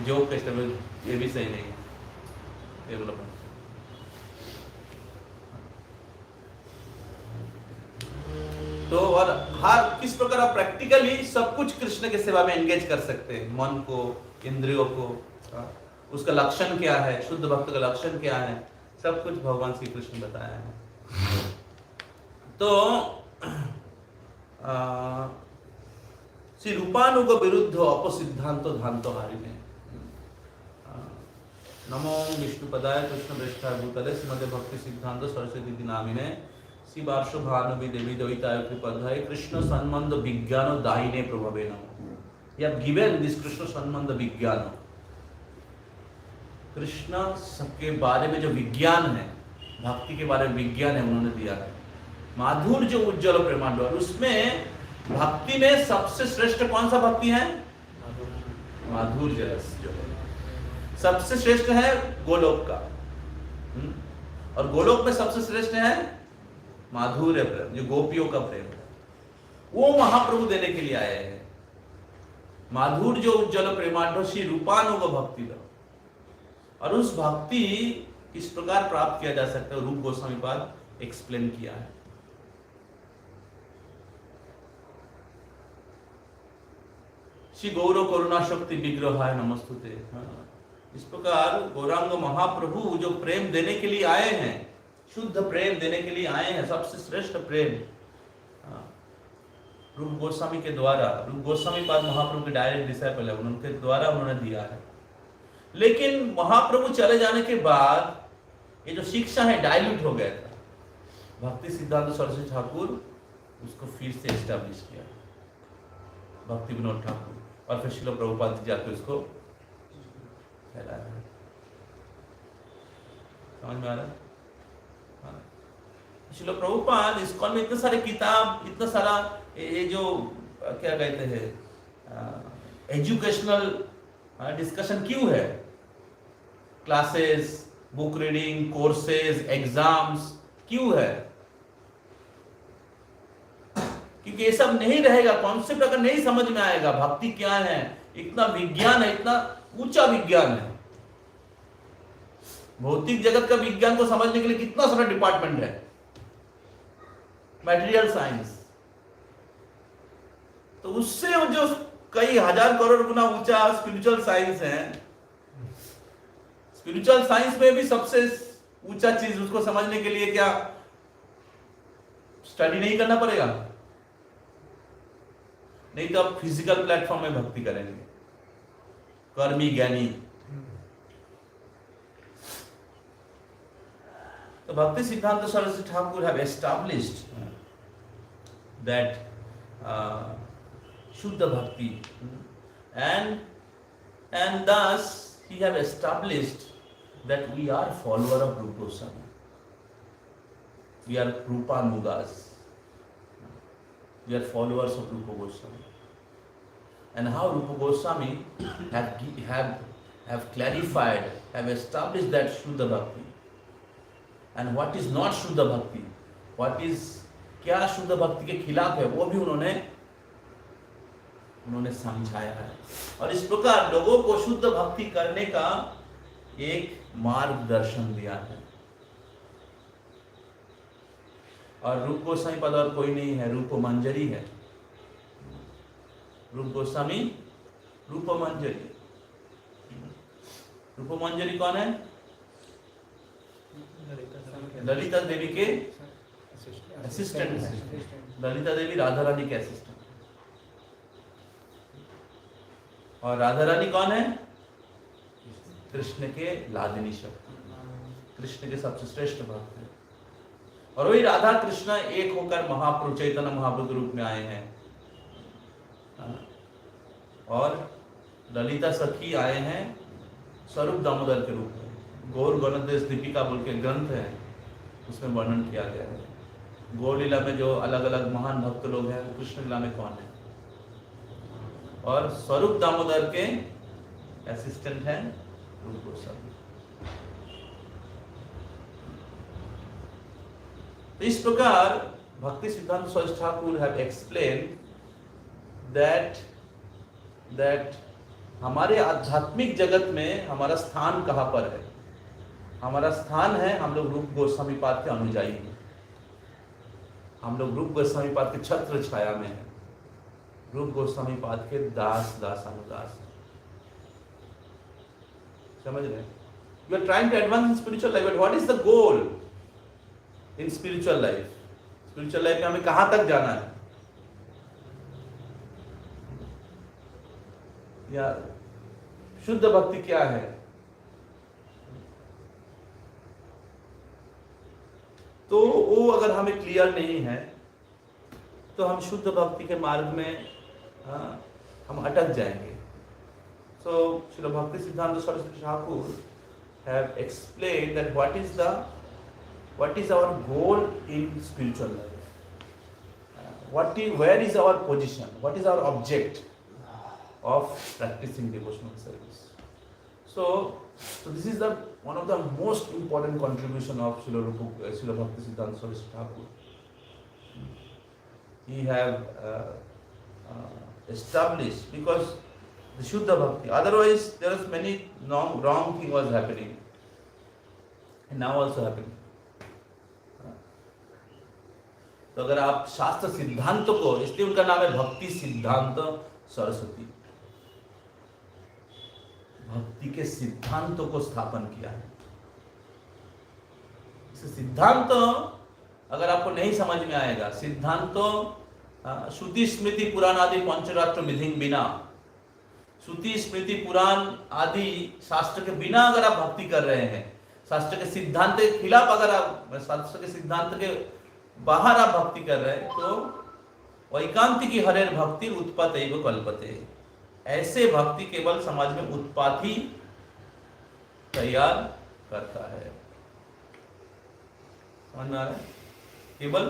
योग को एस्टेब्लिश, ये भी सही नहीं, फिर बोला। तो और हर किस प्रकार आप प्रैक्टिकली सब कुछ कृष्ण के सेवा में एंगेज कर सकते हैं, मन को, इंद्रियों को, उसका लक्षण क्या है, शुद्ध भक्त का लक्षण क्या है, सब कुछ भगवान श्री कृष्ण बताया है। तो श्री रूपानुग विरुद्ध अपसिद्धांत धांतो हारिने नमो विष्णुपदाय कृष्ण प्रेष्ठाय भूतले श्रीमते भक्ति सिद्धांत सरस्वती नामिने श्री वार्षो भानुवी देवी द्वैताय कृपधाय कृष्ण संबंध विज्ञान दाहिने प्रभवे नमो। You have given this Krishna संबंध विज्ञान, कृष्ण के बारे में जो विज्ञान है, भक्ति के बारे में विज्ञान है, उन्होंने दिया है। माधुर्य जो उज्ज्वल प्रेमांड, उसमें भक्ति में सबसे श्रेष्ठ कौन सा भक्ति है? माधुर्य रस जो है सबसे श्रेष्ठ है गोलोक का, और गोलोक में सबसे श्रेष्ठ है माधुर्य प्रेम, जो गोपियों का प्रेम है, वो महाप्रभु देने के लिए आए हैं। माधुर्य जो उज्ज्वल प्रेमांड श्री रूपानुग भक्ति का, और उस भक्ति किस प्रकार प्राप्त किया जा सकता है, रूप गोस्वामी पाद एक्सप्लेन किया है। श्री गौर करुणा शक्ति विग्रहाय नमस्तुते। इस प्रकार गौरांग महाप्रभु जो प्रेम देने के लिए आए हैं, शुद्ध प्रेम देने के लिए आए हैं, सबसे श्रेष्ठ प्रेम रूप गोस्वामी के द्वारा, रूप गोस्वामी पाद महाप्रभु के डायरेक्ट डिसाइपल है, उनके द्वारा उन्होंने दिया है। लेकिन महाप्रभु चले जाने के बाद ये जो शिक्षा है डाइल्यूट हो गया था। भक्ति सिद्धांत सरस्वती ठाकुर उसको फिर से एस्टैब्लिश किया, भक्ति विनोद ठाकुर, और फिर श्रील प्रभुपाद जी जाकर उसको फैलाया। समझ में आ रहा है? श्रील प्रभुपाद इस्कॉन में इतने सारे किताब, इतना सारा ये जो क्या कहते हैं एजुकेशनल डिस्कशन क्यों है, classes, book reading, courses, exams क्यों है? क्योंकि ये सब नहीं रहेगा, कॉन्सेप्ट अगर नहीं समझ में आएगा, भक्ति क्या है, इतना विज्ञान है, इतना ऊंचा विज्ञान है। भौतिक जगत का विज्ञान को समझने के लिए कितना सारा डिपार्टमेंट है, मटेरियल साइंस, तो उससे जो कई हजार करोड़ गुना ऊंचा स्पिरिचुअल साइंस है। स्पिरिचुअल साइंस में भी सबसे ऊंचा चीज उसको समझने के लिए क्या स्टडी नहीं करना पड़ेगा? नहीं तो आप फिजिकल प्लेटफॉर्म में भक्ति करेंगे, कर्मी ज्ञानी। तो भक्ति सिद्धांत Saraswati Thakur have established that Shuddha Bhakti, and thus he have established that we are follower of Rupa Goswami. We are Rupanugas. We are followers of Rupa Goswami. And how Rupa Goswami have clarified, have established that Shuddha Bhakti. And what is not Shuddha Bhakti? What is क्या शुद्ध भक्ति के खिलाफ है, वो भी उन्होंने समझाया है। और इस प्रकार लोगों को शुद्ध भक्ति करने का एक मार्गदर्शन दिया है। और रूप गोस्वामी पद और कोई नहीं है, रूप मंजरी है। रूप गोस्वामी रूप मंजरी। रूप मंजरी कौन है? ललिता देवी के असिस्टेंट है। ललिता देवी राधा रानी के असिस्टेंट। और राधा रानी कौन है? कृष्ण के लादिनी शक्ति, कृष्ण के सबसे श्रेष्ठ भक्त है। और वही राधा कृष्ण एक होकर महाप्रभु चैतन्य महाप्रभु के रूप में आए हैं। और ललिता सखी आए हैं स्वरूप दामोदर के रूप में। गौर गणदेश दीपिका बोल के ग्रंथ है, उसमें वर्णन किया गया है। गौर लीला में जो अलग अलग महान भक्त लोग हैं, वो कृष्ण लीला में कौन है? और स्वरूप दामोदर के असिस्टेंट हैं रूप गोस्वामी। तो इस प्रकार भक्ति सिद्धांत Saraswati Thakur have explain that हमारे आध्यात्मिक जगत में हमारा स्थान कहाँ पर है। हमारा स्थान है, हम लोग रूप गोस्वामी पाद के अनुयायी हैं। हम लोग रूप गोस्वामी पाद के छत्र छाया में हैं। रूप गोस्वामी पाद के दास अनुदास। समझ रहे? You are trying to advance in spiritual life, but what is the goal in spiritual life? Spiritual life में हमें कहाँ तक जाना है? या शुद्ध भक्ति क्या है? तो वो अगर हमें क्लियर नहीं है तो हम शुद्ध भक्ति के मार्ग में हम अटक जाएंगे। So Srila Bhakti Siddhanta Saraswati Thakur have explained that what is our goal in spiritual life, where is our position, what is our object of practicing devotional service. So this is one of the most important contribution of Srila Bhakti Siddhanta Saraswati Thakur. He have established, because the Shuddha Bhakti, otherwise there is many wrong thing was happening and now also happening. तो अगर आप शास्त्र सिद्धांत को, इसलिए उनका नाम है भक्ति सिद्धांत सरस्वती, भक्ति के सिद्धांतों को स्थापन किया है। सिद्धांत अगर आपको नहीं समझ में आएगा, सिद्धांतों श्रुति स्मृति पुराण आदि पंचरात्र विधि बिना, श्रुति स्मृति पुराण आदि शास्त्र के बिना अगर आप भक्ति कर रहे हैं, शास्त्र के सिद्धांत के खिलाफ अगर आप, शास्त्र के सिद्धांत के बाहर आप भक्ति कर रहे हैं, तो वैकांतिकी हरेर भक्ति उत्पात एव कल्पते, ऐसे भक्ति केवल समाज में उत्पात ही तैयार करता है। समझ में आ रहा है? केवल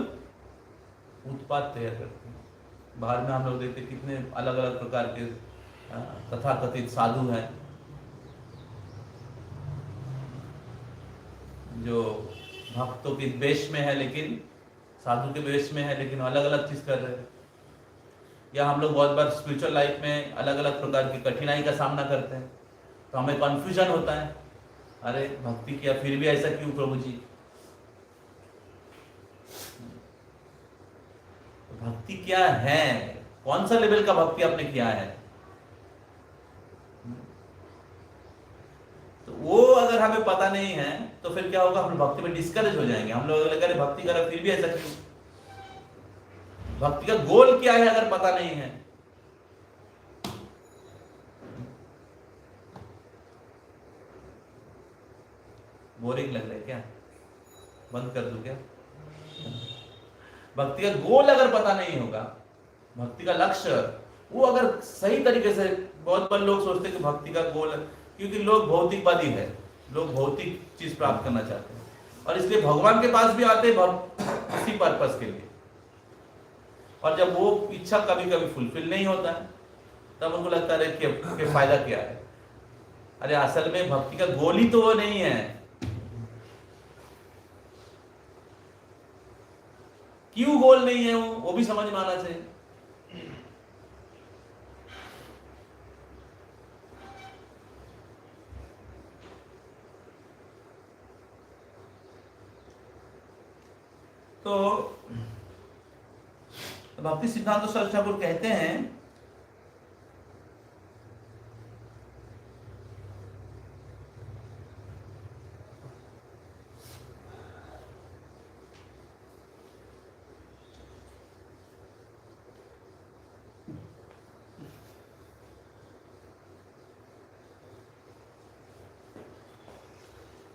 उत्पाद तैयार करते हैं। बाहर में हम लोग देखते कितने अलग अलग प्रकार के तथाकथित साधु हैं जो भक्तों के वेश में है, लेकिन साधु के वेश में है, लेकिन अलग अलग चीज कर रहे हैं। या हम लोग बहुत बार स्पिरिचुअल लाइफ में अलग अलग प्रकार की कठिनाई का सामना करते हैं, तो हमें कंफ्यूजन होता है, अरे भक्ति किया फिर भी ऐसा क्यों प्रभु जी। भक्ति क्या है, कौन सा लेवल का भक्ति आपने किया है, तो वो अगर हमें पता नहीं है तो फिर क्या होगा, हम भक्ति में डिस्करेज हो जाएंगे। हम लोग अगर भक्ति करा फिर भी ऐसा क्यों, भक्ति का गोल क्या है अगर पता नहीं है। बोरिंग लग रहा है क्या, बंद कर दूं क्या? भक्ति का गोल अगर पता नहीं होगा, भक्ति का लक्ष्य वो अगर सही तरीके से, बहुत बार लोग सोचते हैं कि भक्ति का गोल, क्योंकि लोग भौतिकवादी है, लोग भौतिक चीज प्राप्त करना चाहते हैं, और इसलिए भगवान के पास भी आते हैं इसी पर्पस के लिए। और जब वो इच्छा कभी कभी फुलफिल नहीं होता है, तब उनको लगता है कि फायदा क्या है। अरे असल में भक्ति का गोल ही तो वो नहीं है। क्यों गोल नहीं है वो भी समझ में आना चाहिए। तो भक्ति सिद्धांत सरस्वती ठाकुर कहते हैं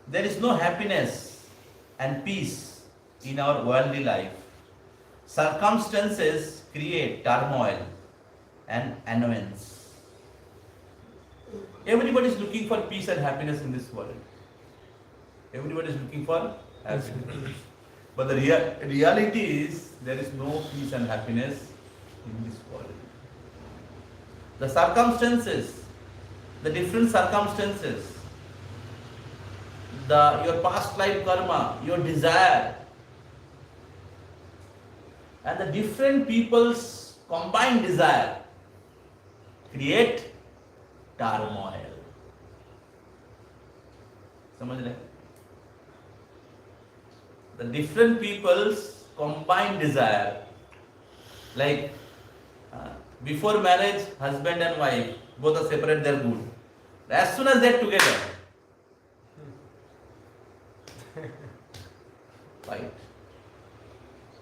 there is no happiness and peace in our worldly life. Circumstances create turmoil and annoyance. Everybody is looking for peace and happiness in this world. Everybody is looking for happiness. But the reality is there is no peace and happiness in this world. The circumstances, the different circumstances, your past life karma, your desire, and the different people's combined desire create turmoil. समझ रहे? The different people's combined desire, like before marriage, husband and wife both are separate, they're good. As soon as they're together, right?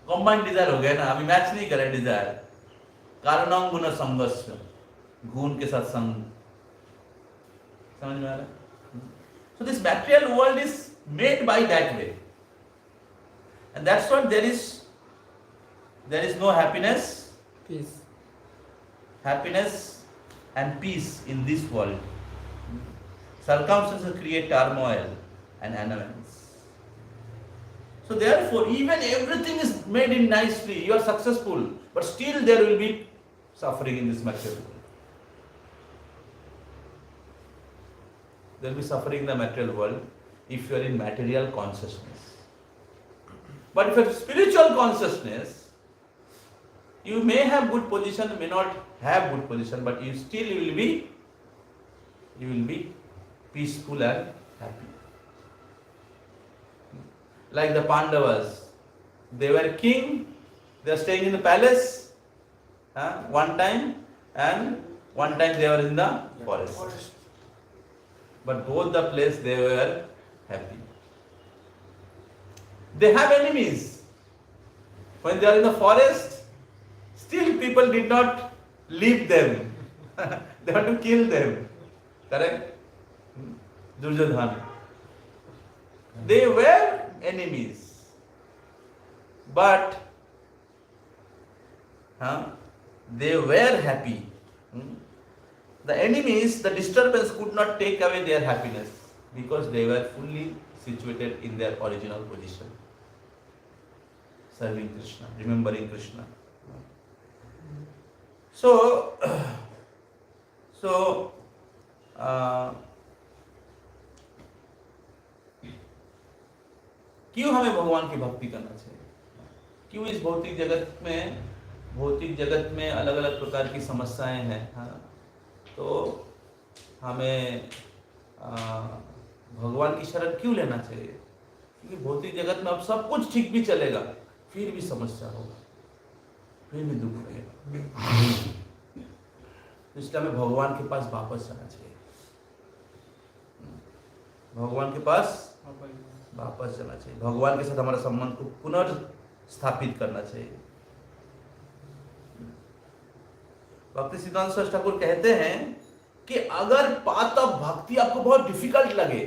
Combined desire हो गया ना, अभी match नहीं करे Dzire. कारणं गुण संगस्य, गुण के साथ संग। समझ में आ रहा है? So this material world is made by that way, and that's what there is no happiness, and peace in this world. Circumstances create turmoil and annoyance. So therefore, even everything is made in nicely, you are successful, but still there will be suffering in this material world. There will be suffering in the material world if you are in material consciousness. But if you have spiritual consciousness, you may have good position, may not have good position, but you will be peaceful and happy. Like the Pandavas, they were king, they are staying in the palace one time, and one time they were in the forest. but both the place they were happy. They have enemies. When they are in the forest, still people did not leave them. They had to kill them. Correct? Duryodhana. They were enemies. But they were happy. The enemies, the disturbance could not take away their happiness because they were fully situated in their original position. Serving Krishna, remembering Krishna. So क्यों हमें भगवान की भक्ति करना चाहिए? क्यों इस भौतिक जगत में अलग अलग प्रकार की समस्याएं हैं, तो हमें भगवान की शरण क्यों लेना चाहिए? क्योंकि भौतिक जगत में अब सब कुछ ठीक भी चलेगा, फिर भी समस्या होगा, फिर भी दुख रहेगा। तो इसलिए हमें भगवान के पास वापस जाना चाहिए, भगवान के पास वापस जाना चाहिए, भगवान के साथ हमारा संबंध को पुनर्स्थापित करना चाहिए। भक्ति सिद्धांत सरस्वती ठाकुर कहते हैं कि अगर पाथ ऑफ भक्ति आपको बहुत डिफिकल्ट लगे,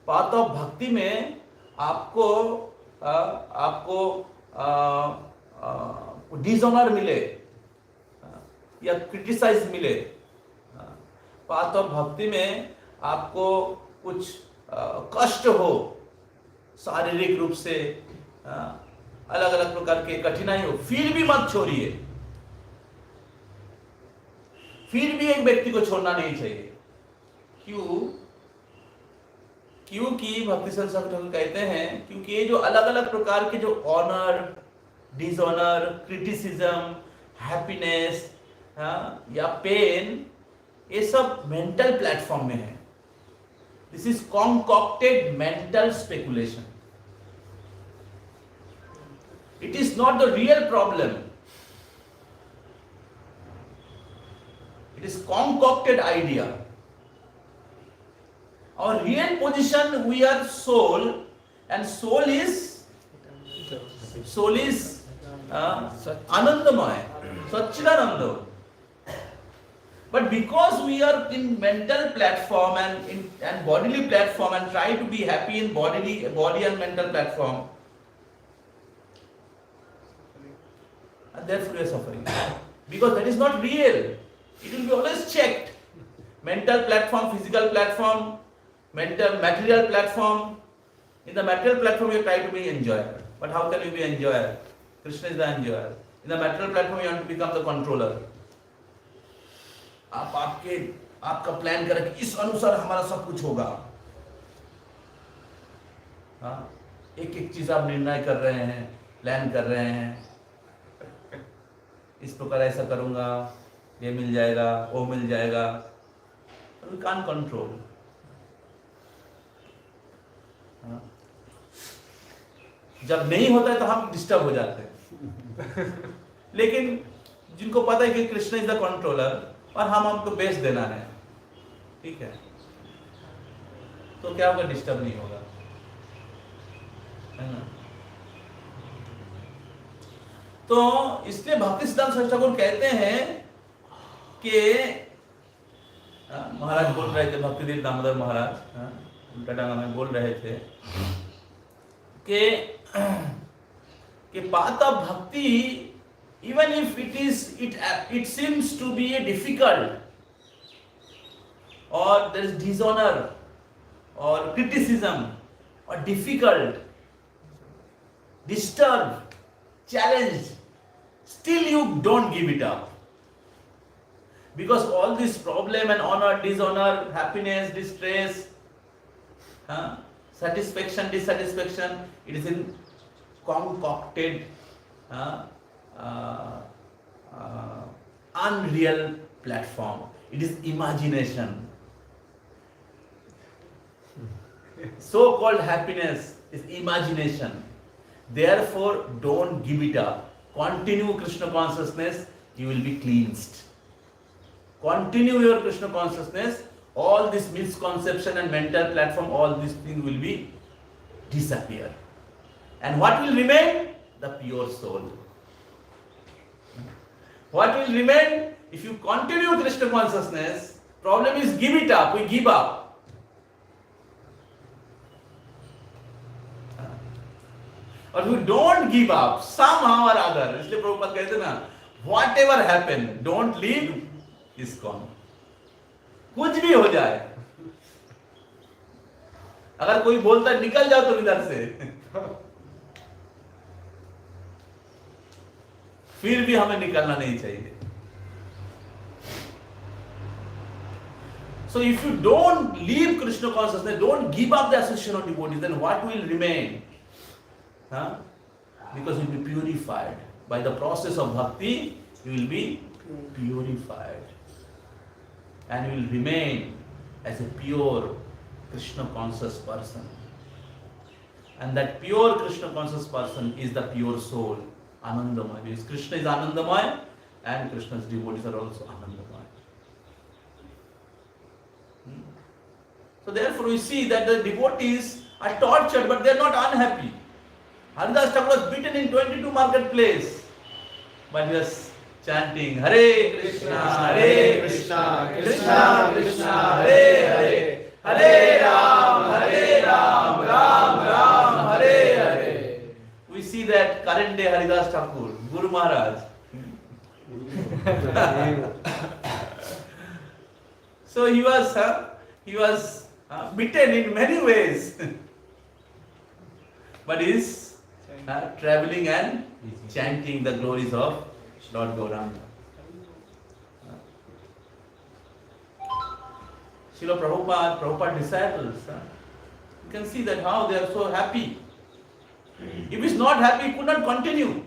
पाथ ऑफ भक्ति में आपको डिसऑनर मिले या क्रिटिसाइज मिले, पाथ ऑफ भक्ति में आपको कुछ कष्ट हो, शारीरिक रूप से अलग अलग प्रकार के कठिनाई हो, फिर भी मत छोड़िए, फिर भी एक व्यक्ति को छोड़ना नहीं चाहिए। क्योंकि भक्ति सरस्वती ठाकुर कहते हैं, क्योंकि ये जो अलग अलग प्रकार के जो ऑनर, डिसऑनर, क्रिटिसिज्म, हैप्पीनेस या पेन, ये सब मेंटल प्लेटफॉर्म में है। This is concocted mental speculation. It is not the real problem. It is concocted idea. Our real position, we are soul, and soul is Anandamaya, Satchidananda. But because we are in mental platform and bodily platform and try to be happy in body and mental platform, and therefore we are suffering. Because that is not real. It will be always checked. Mental platform, physical platform, material platform. In the material platform, you try to be enjoyer. But how can you be enjoyer? Krishna is the enjoyer. In the material platform, you want to become the controller. आपका plan करें कि इस अनुसार हमारा सब कुछ होगा। एक एक चीज आप निर्णय कर रहे हैं, प्लान कर रहे हैं, इस प्रकार ऐसा करूंगा, ये मिल जाएगा, वो मिल जाएगा। We can't control. जब नहीं होता है तो हम डिस्टर्ब हो जाते हैं। लेकिन जिनको पता है कि कृष्ण इज द कंट्रोलर और हमको बेच देना है, ठीक है, तो क्या होगा? डिस्टर्ब नहीं होगा, है ना? तो इसलिए भक्ति सिद्धांत सरस्वती ठाकुर कहते हैं कि महाराज बोल रहे थे, भक्तिदेव दामोदर महाराज उल्टा डांगा में बोल रहे थे कि पाथ ऑफ भक्ति, even if it seems to be a difficult, or there is dishonor or criticism or difficult, disturbed, challenged, still you don't give it up. Because all this problem and honor, dishonor, happiness, distress, satisfaction, dissatisfaction, it is in concocted, unreal platform. It is imagination. So-called happiness is imagination. Therefore, don't give it up. Continue Krishna consciousness, you will be cleansed. Continue your Krishna consciousness, all this misconception and mental platform, all these things will be disappear. And what will remain? The pure soul. What will remain? If you continue Krishna consciousness, problem is give it up, we give up. Or if you don't give up, somehow or other, इसलिए प्रभुपाद कहते ना, whatever happen, don't leave ISKCON. कुछ भी हो जाए, अगर कोई बोलता है निकल जाओ तुम इधर से, फिर भी हमें निकलना नहीं चाहिए. So if you don't leave Krishna consciousness, don't give up the association of devotees, then what will remain? Because you will be purified. By the process of bhakti, you will be purified. And you will remain as a pure Krishna conscious person. And that pure Krishna conscious person is the pure soul, Anandamaya. Because Krishna is Anandamaya and Krishna's devotees are also Anandamaya. So therefore we see that the devotees are tortured but they are not unhappy. Haridas Thakur was beaten in 22 marketplace, but he was chanting Hare Krishna, Hare Krishna, Krishna Krishna, Hare Hare, Hare Ram, Ram Ram, Hare Hare. We see that current day Haridas Thakur, Guru Maharaj. So he was beaten in many ways, but he is traveling and chanting the glories of Lord Gauranga. Srila Prabhupada disciples, you can see that how they are so happy. If he is not happy, he could not continue.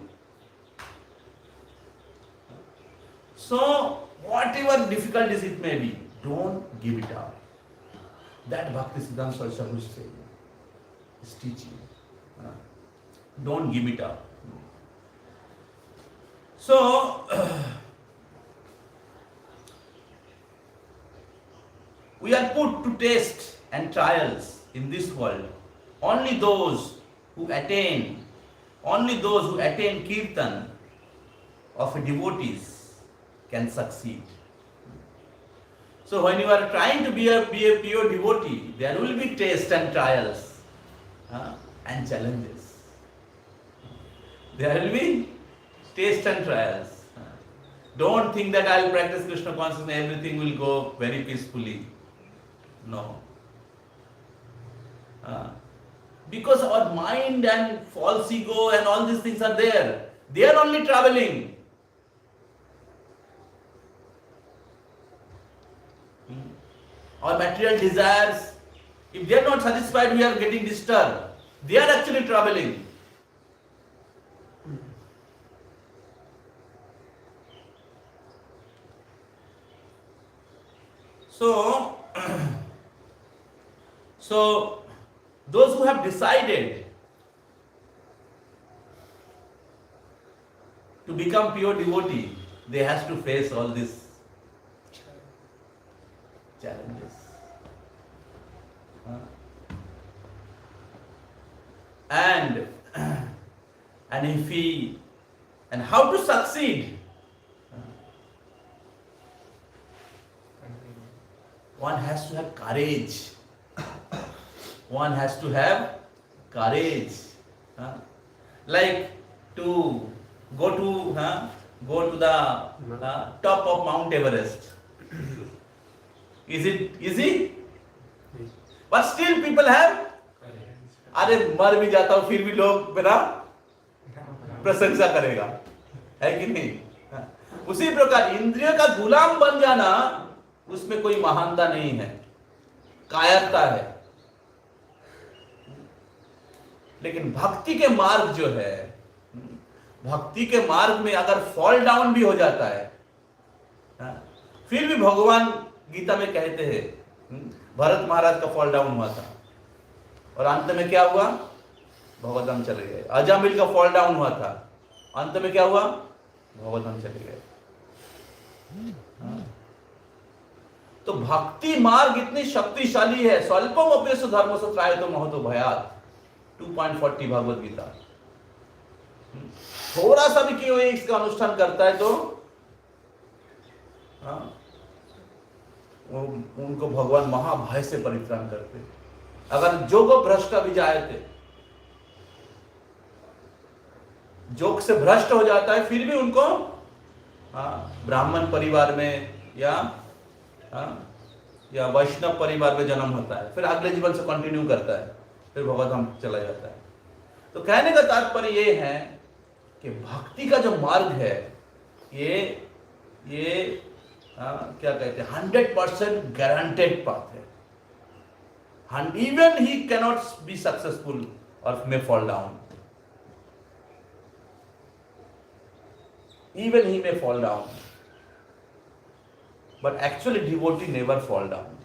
So, whatever difficulties it may be, don't give it up. That Bhakti Siddhanta Saraswati is saying, is teaching. Don't give it up. So, we are put to test and trials in this world. Only those who attain kirtan of devotees can succeed. So when you are trying to be a pure devotee, there will be tests and trials and challenges. There will be tests and trials. Don't think that I will practice Krishna consciousness, everything will go very peacefully. No. Because our mind and false ego and all these things are there. They are only traveling. Our material desires, if they are not satisfied, we are getting disturbed. They are actually traveling. So those who have decided to become pure devotee, they have to face all these challenges. And how to succeed? One has to have courage. One has to have courage. Like to go to the top of Mount Everest. Is it easy? But still people have, अरे मर भी जाता हूँ फिर भी लोग मेरा प्रशंसा करेगा, है कि नहीं? उसी प्रकार इंद्रियों का गुलाम बन जाना, उसमें कोई महानता नहीं है, कायरता है. लेकिन भक्ति के मार्ग जो है, भक्ति के मार्ग में अगर फॉल डाउन भी हो जाता है, फिर भी भगवान गीता में कहते हैं, भरत महाराज का फॉल डाउन हुआ था और अंत में क्या हुआ? भगवतधाम चले गए. अजामिल का फॉल डाउन हुआ था, अंत में क्या हुआ? भगवतधाम चले गए. तो भक्ति मार्ग इतनी शक्तिशाली है। स्वल्पम अप्यसु धर्म से त्रायतो महतो भयात, 2.40 भगवद गीता। थोड़ा सा भी क्यों इसका अनुष्ठान करता है तो उनको भगवान महाभय से परित्राण करते। अगर जोगो भ्रष्ट भी जाए थे, जोग से भ्रष्ट हो जाता है, फिर भी उनको ब्राह्मण परिवार में या वैष्णव परिवार में जन्म होता है, फिर अगले जीवन से कंटिन्यू करता है, फिर भगवत धाम चला जाता है। तो कहने का तात्पर्य ये है कि भक्ति का जो मार्ग है ये क्या कहते हैं, 100% गारंटेड पाथ है। And even he cannot be successful or may fall down. Even he may fall down. But actually devotee never fall down.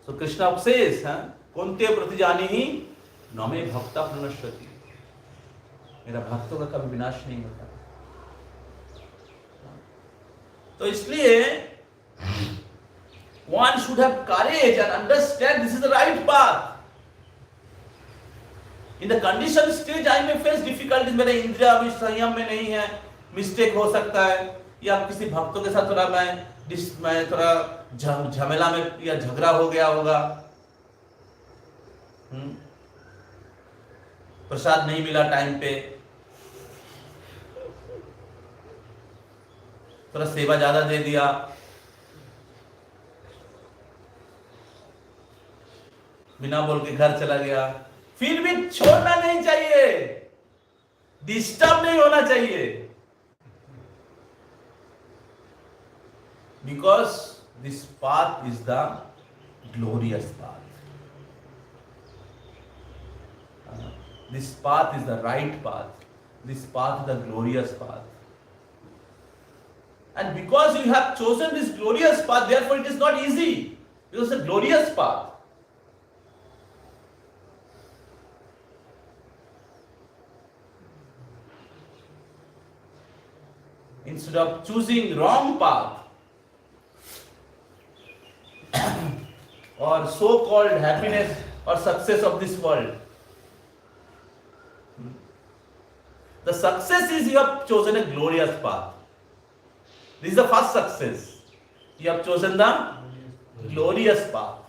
So Krishna says, Kunte pratijanihi name bhakta pranashrati. मेरा भक्तों का कभी विनाश नहीं होता। तो इसलिए one should have courage and understand this is the right path. In the conditioned stage I may face difficulties, मेरे इंद्रिय अभी संयम में नहीं है, मिस्टेक हो सकता है, या किसी भक्तों के साथ थोड़ा मैं थोड़ा झमेला में या झगड़ा हो गया होगा, प्रसाद नहीं मिला टाइम पे, थोड़ा सेवा ज्यादा दे दिया, बिना बोल के घर चला गया, फिर भी छोड़ना नहीं चाहिए, डिस्टर्ब नहीं होना चाहिए, because this path is the glorious path, this path is the right path, this path is the glorious path, and because you have chosen this glorious path, therefore it is not easy, because it's a glorious path. Instead of choosing wrong path or so-called happiness or success of this world, the success is you have chosen a glorious path. This is the first success. You have chosen the glorious path.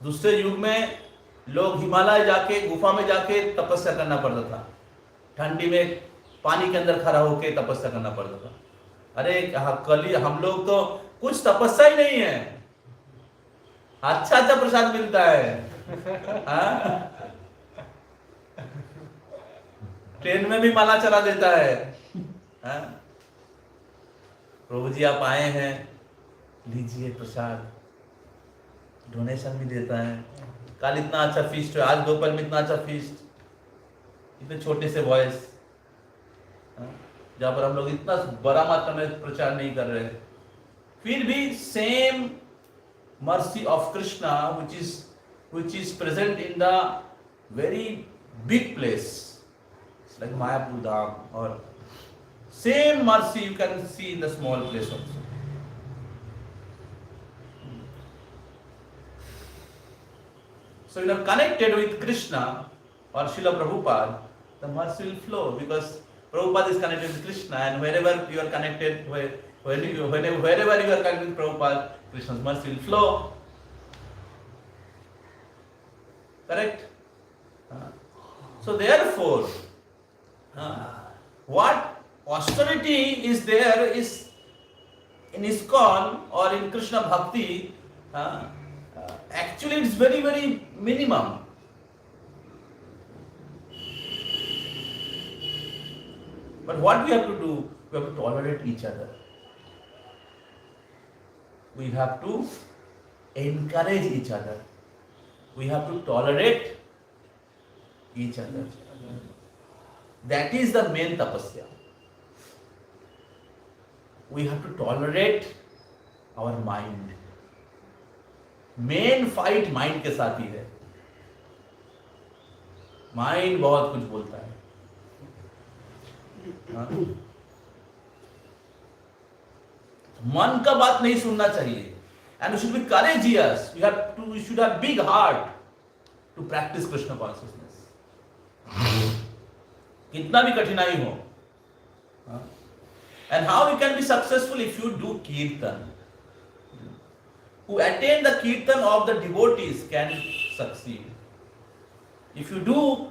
दूसरे युग में लोग हिमालय जाके गुफा में जाके तपस्या करना पड़ता था, ठंडी में पानी के अंदर खड़ा होके तपस्या करना पड़ता था। अरे कल हम लोग तो कुछ तपस्या ही नहीं है, अच्छा अच्छा प्रसाद मिलता है, ट्रेन में भी माला चला देता है, प्रभु जी आप आए हैं, लीजिए प्रसाद, डोनेशन भी देता है। कल इतना अच्छा फीस्ट है, आज दोपहर में इतना अच्छा फीस्ट, इतने छोटे से वॉइस, जहां पर हम लोग इतना बड़ा मात्रा में प्रचार नहीं कर रहे, फिर भी same mercy of Krishna which is present in the very big place like Mayapur Dham, or same mercy you can see in the small place also. So you are connected with Krishna or Srila Prabhupada, the mercy will flow, because Prabhupada is connected with Krishna, and wherever you are connected, wherever you are connected with Prabhupada, Krishna's mercy will flow. Correct? So therefore, what austerity is there is in ISKCON or in Krishna Bhakti, actually it's very, very minimum. But what we have to do, we have to tolerate each other. We have to encourage each other. We have to tolerate each other. That is the main tapasya. We have to tolerate our mind. Main fight mind के साथ ही है. Mind बहुत कुछ बोलता है. हाँ? मन का बात नहीं सुनना चाहिए. And you should be courageous. You should have big heart to practice Krishna consciousness. कितना भी कठिनाई हो. हाँ? And how you can be successful if you do kirtan. Who attain the kirtan of the devotees can succeed. If you do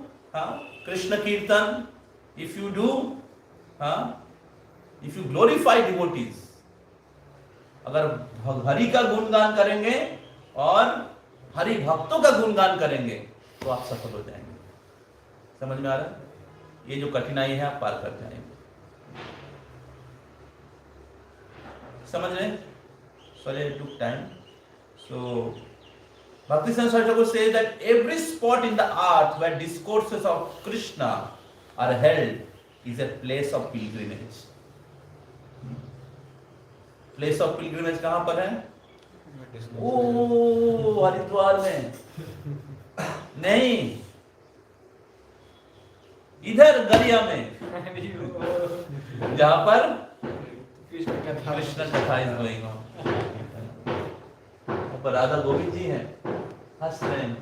Krishna kirtan, if you glorify devotees, अगर हरि का गुणगान करेंगे और हरि भक्तों का गुणगान करेंगे तो आप सफल हो जाएंगे. समझ में आ रहा है? ये जो कठिनाई है आप पार कर जाएंगे. समझ रहे हैं? Sorry, it took time. So, Bhakti Saraswati says that every spot in the earth where discourses of Krishna are held is a place of pilgrimage. Place of pilgrimage कहाँ पर है? ओ हरिद्वार में नहीं, इधर गरिया में, जहाँ पर कृष्ण कथा इज गोइंग ऑन. पर राधा गोविंद जी हैं, हंस रहे हैं,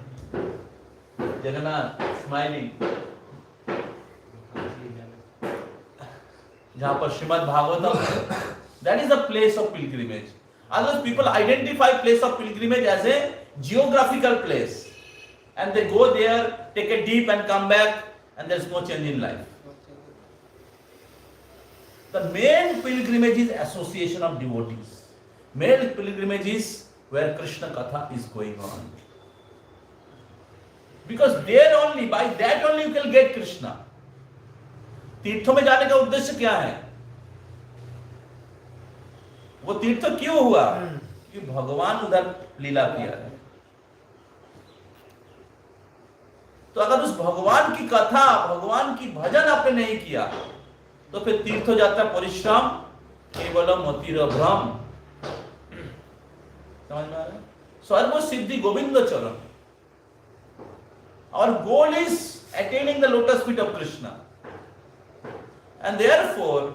जगन्नाथ स्माइलिंग, जहाँ पर Shrimad Bhagavatam. That is the place of pilgrimage. Otherwise, people identify place of pilgrimage as a geographical place, and they go there, take a dip, and come back, and there is no change in life. The main pilgrimage is association of devotees. Main pilgrimage is where Krishna Katha is going on. Because there only, by that only you can get Krishna. तीर्थों में जाने का उद्देश्य क्या है? वो तीर्थ क्यों हुआ? कि भगवान उधर लीला किया है. तो अगर उस भगवान की कथा, भगवान की भजन आपने नहीं किया, तो फिर तीर्थ जात्रा परिश्रम केवल मतिर भ्रम. समझ में आ रहा है? सर्व सिद्धि गोविंद चरण. Our goal is attaining the lotus feet of Krishna. And therefore,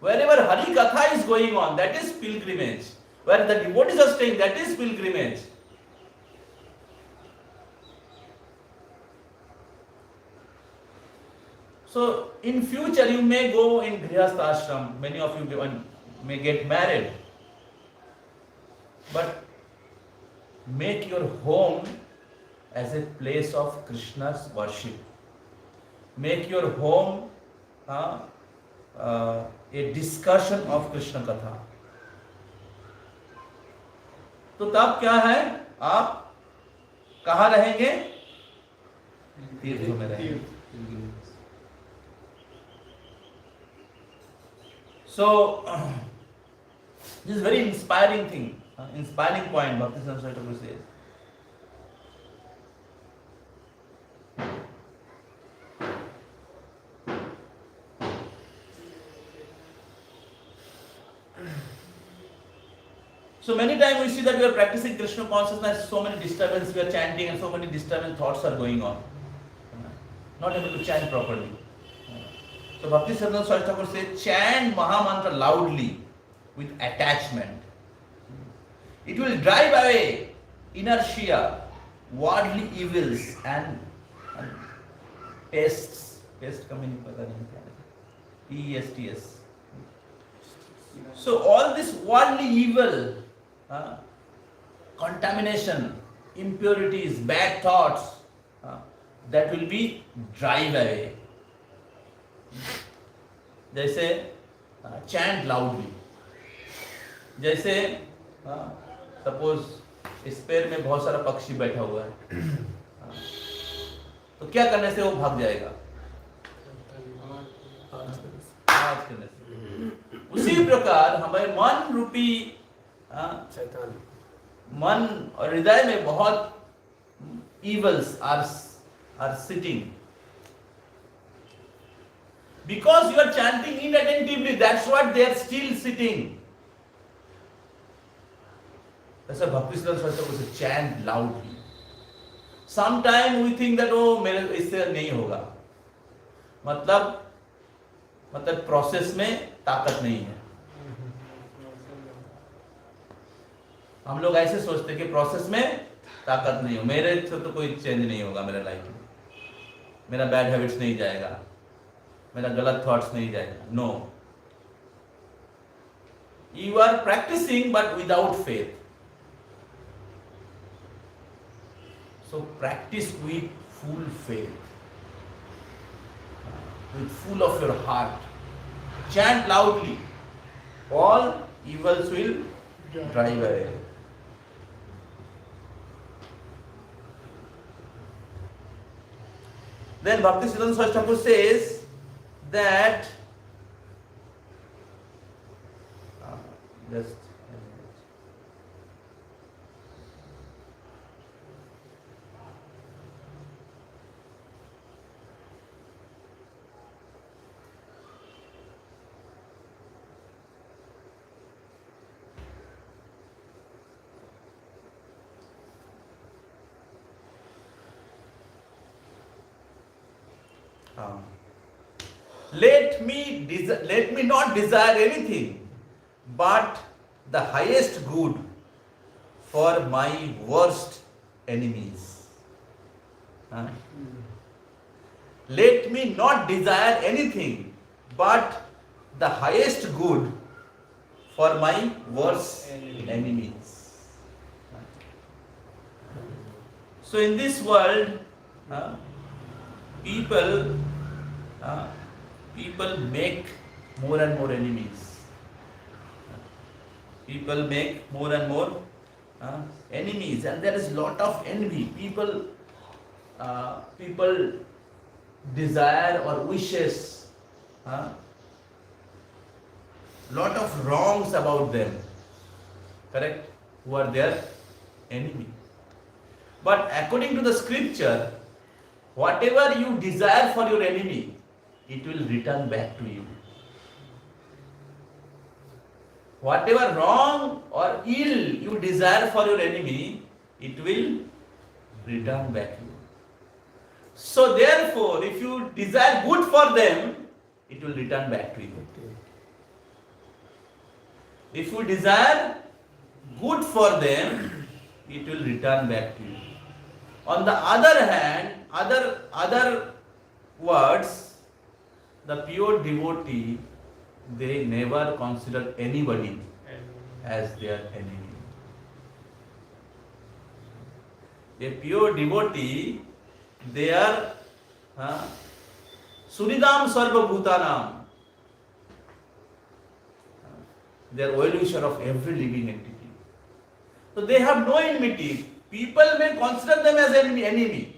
wherever Hari Katha is going on, that is pilgrimage. Where the devotees are staying, that is pilgrimage. So, in future you may go in Grihastha ashram. Many of you may get married. But make your home as a place of Krishna's worship. Make your home a discussion of Krishna Katha. तो तब क्या है? आप कहाँ रहेंगे? तीर्थों में रहेंगे. So, this is very inspiring thing, inspiring point Bhakti Saraswati says. So many times we see that we are practicing Krishna consciousness, so many disturbances, we are chanting and so many disturbing thoughts are going on. Not able to chant properly. So Bhakti Saraswati Thakur says, chant Mahamantra loudly with attachment. It will drive away inertia, worldly evils and pests. Pest का मैंने पता नहीं क्या है. PESTS. So all this worldly evil, contamination, impurities, bad thoughts, that will be drive away. जैसे chant loudly. जैसे suppose इस पेड़ में बहुत सारा पक्षी बैठा हुआ है, तो क्या करने से वो भाग जाएगा? आवाज करने से. उसी प्रकार हमारे मन रूपी मन और हृदय में बहुत evils are sitting. Because you are chanting inattentively, that's what they are still sitting. That's why Bhakti Saraswati says chant loudly. Sometimes we think that मेरे इससे नहीं होगा. मतलब मतलब प्रोसेस में ताकत नहीं है। हम लोग ऐसे सोचते हैं कि प्रोसेस में ताकत नहीं हो, मेरे से तो कोई चेंज नहीं होगा मेरे लाइफ में, मेरा बैड हैबिट्स नहीं जाएगा, मेरा गलत थॉट्स नहीं जाएगा। No, you are practising but without faith. So practice with full faith, with full of your heart. Chant loudly. All evils will drive away. Then Bhakti Siddhanta Thakur says that just let me not desire anything but the highest good for my worst enemies. Let me not desire anything but the highest good for my worst enemies. So in this world, people make more and more enemies. People make more and more enemies, and there is lot of envy. People desire or wishes lot of wrongs about them, correct, who are their enemy. But according to the scripture, whatever you desire for your enemy, it will return back to you. Whatever wrong or ill you desire for your enemy, it will return back to you. So therefore, if you desire good for them, it will return back to you. If you desire good for them, it will return back to you. On the other hand, other words, the pure devotee, they never consider anybody as their enemy. A pure devotee, they are Suridam Sarva Bhutanam. They are well-wisher of every living entity. So they have no enmity. People may consider them as enemy.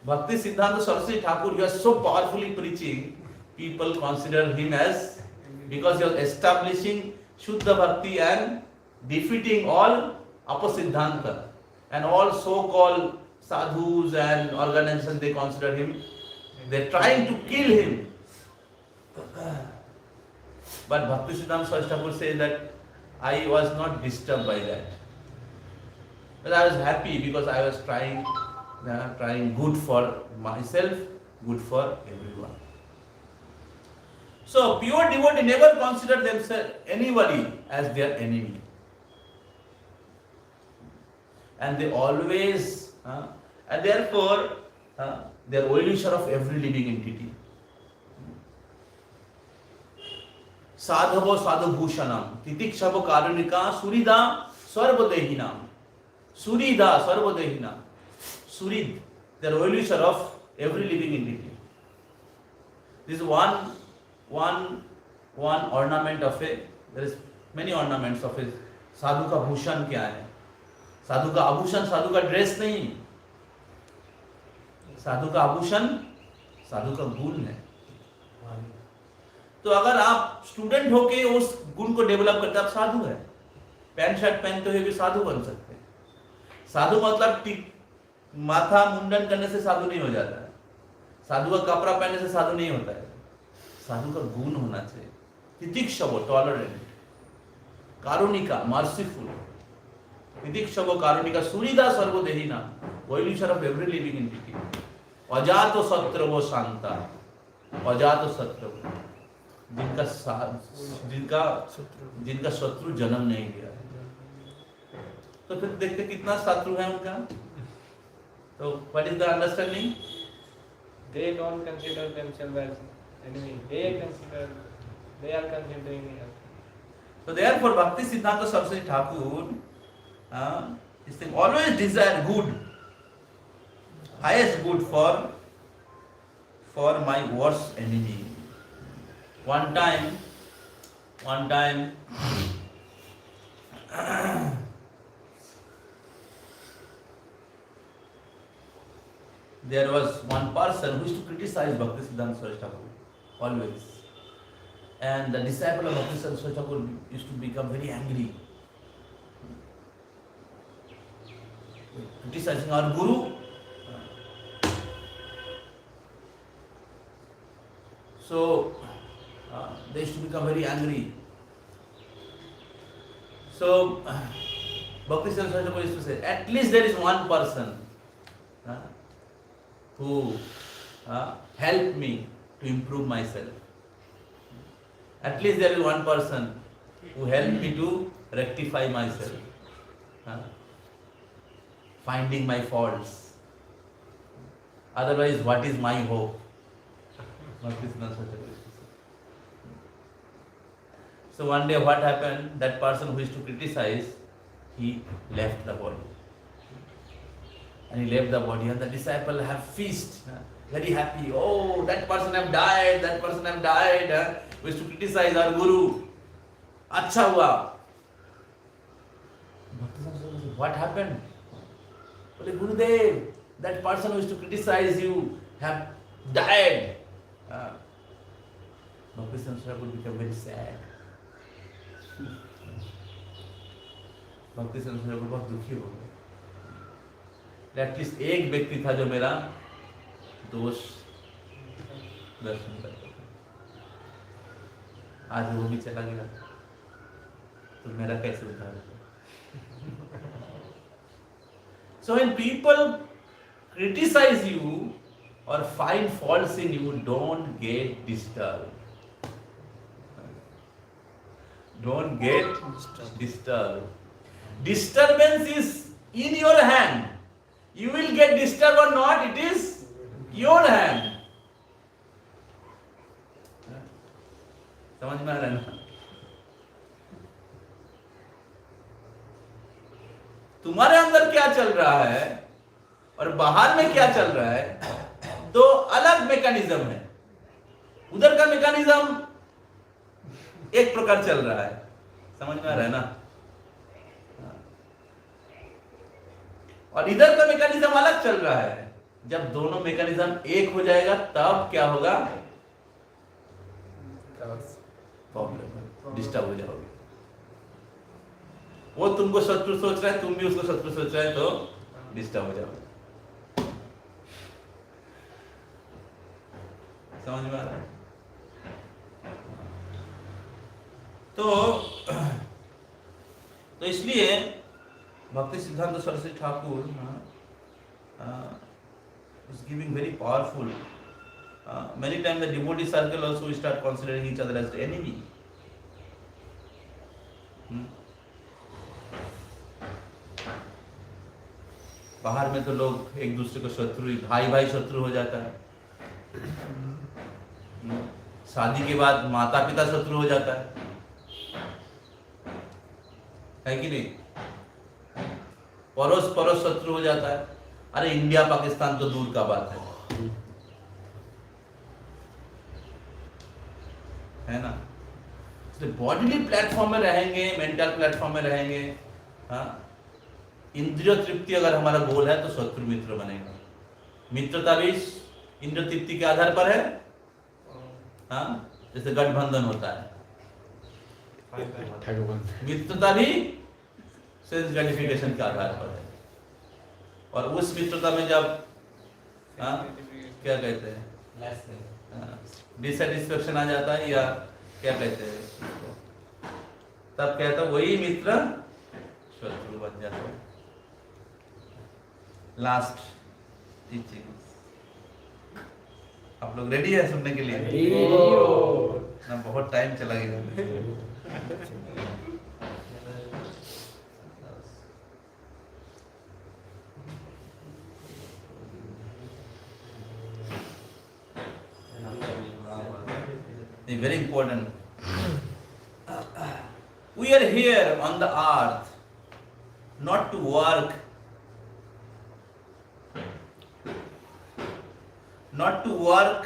Bhakti Siddhanta Saraswati Thakur, you are so powerfully preaching, people consider him as, because you are establishing Shuddha Bhakti and defeating all Apasiddhanta. And all so-called sadhus and organizations, they consider him, they are trying to kill him. But Bhakti Siddhanta Saraswati Thakur says that I was not disturbed by that. But I was happy because I was trying good for myself, good for everyone. So pure devotee never consider themselves anybody as their enemy. And they always, and therefore, they are well-wisher of every living entity. Sadhavo sadhubhushanam, titikshavo karunika, surida sarvadehinam. Surida sarvadehinam. Surid, they are well-wisher of every living entity. This is one ornament of a, there is many ornaments of a sadhu ka bhushan kya hai? साधु का आभूषण साधु का dress नहीं, साधु का आभूषण साधु का गुण है. तो अगर आप स्टूडेंट होके उस गुण को डेवलप करते आप साधु है. पैंट शर्ट पहनते हुए भी साधु बन सकते हैं. साधु मतलब माथा मुंडन करने से साधु नहीं हो जाता है. साधु का कपड़ा पहनने से साधु नहीं होता है. साधु का गुण होना चाहिए. तितिक्षव, टॉलरेंट, कारुणिका, मर्सीफुल. तितिक्षव कारुणिका, सुरीदा सर्वदेहिना, well-wisher of every living entity. अजातो सत्रवो शांता, अजातो सत्रवो. जिनका जिनका शत्रु जन्म नहीं लिया, तो फिर देखते कितना शत्रु है उनका। तो what is the understanding?
They don't consider themselves as enemy. They are considering us.
So therefore, Bhakti Siddhanta Saraswati Thakur is saying always desire good, highest good for my worst enemy. One time, there was one person who used to criticize Bhakti Siddhanta Saraswati Thakur always, and the disciple of Bhakti Siddhanta Saraswati Thakur used to become very angry, criticizing our Guru. So they used to become very angry. So Bhakti Siddhanta Saraswati Thakur used to say, at least there is one person who helped me to improve myself. At least there is one person who helped me to rectify myself, finding my faults. Otherwise, what is my hope? So one day what happened, that person who used to criticize, he left the body. And he left the body, and the disciple have feast, very happy. Oh, that person have died, that person have died. We used to criticize our Guru. Acha hua. What happened? Well, Gurudev, that person who used to criticize you have died. Bhakti Siddhanta would become very sad. Bhakti Siddhanta बहुत दुखी हो गए। At least एक व्यक्ति था जो मेरा दोष दर्शन करता था, आज वो भी चला गया, तो मेरा कैसे उद्धार होगा? So when people criticize you or find faults in you, don't get disturbed. Don't get disturbed. Disturbance is in your hand. You will get disturbed or not, it is your hand. समझ में आ रहा है ना? तुम्हारे अंदर क्या चल रहा है और बाहर में क्या चल रहा है, दो अलग मैकेनिज्म है। उधर का मैकेनिज्म एक प्रकार चल रहा है, समझ में आ रहा है ना? और इधर का मैकेनिज्म अलग चल रहा है। जब दोनों मैकेनिज्म एक हो जाएगा तब क्या होगा? प्रॉब्लम, डिस्टर्ब हो जाओगे। वो तुमको शत्रु सोच रहा है, तुम भी उसको शत्रु सोच रहे हैं, तो डिस्टर्ब हो जाओगे। समझ में आ रहा है? तो इसलिए Bhakti Siddhanta Saraswati Thakur is giving very powerful. Many times the devotee circle also start considering each other as the enemy. बाहर में तो लोग एक दूसरे को शत्रु, भाई भाई शत्रु हो जाता है। शादी के बाद माता पिता शत्रु हो जाता है कि नहीं? पड़ोस पड़ोस शत्रु हो जाता है। अरे इंडिया पाकिस्तान तो दूर का बात है ना? इसलिए बॉडीली प्लेटफॉर्म में रहेंगे, मेंटल प्लेटफॉर्म में रहेंगे, इंद्रिय तृप्ति अगर हमारा गोल है तो शत्रु मित्र बनेगा। मित्रता भी इंद्रिय तृप्ति के आधार पर है, जैसे गठबंधन होता है। मित्रता भी सेंस ग्रेटिफिकेशन के आधार पर है। और उस मित्रता में जब क्या कहते हैं, डिसैटिस्फैक्शन आ जाता है, या क्या कहते हैं, तब कहता है वही मित्र शत्रु बन जाता है। लास्ट टीचिंग आप लोग रेडी है सुनने के लिए? ना बहुत टाइम चला गया. Very important. We are here on the earth not to work,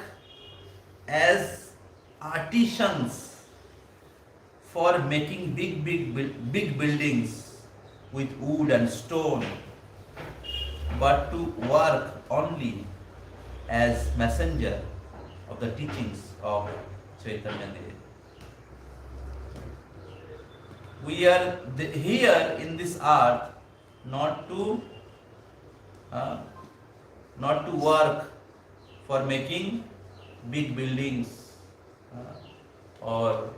as artisans for making big buildings with wood and stone, but to work only as messenger of the teachings of Chaitanya Dev. We are here in this earth not to work for making big buildings or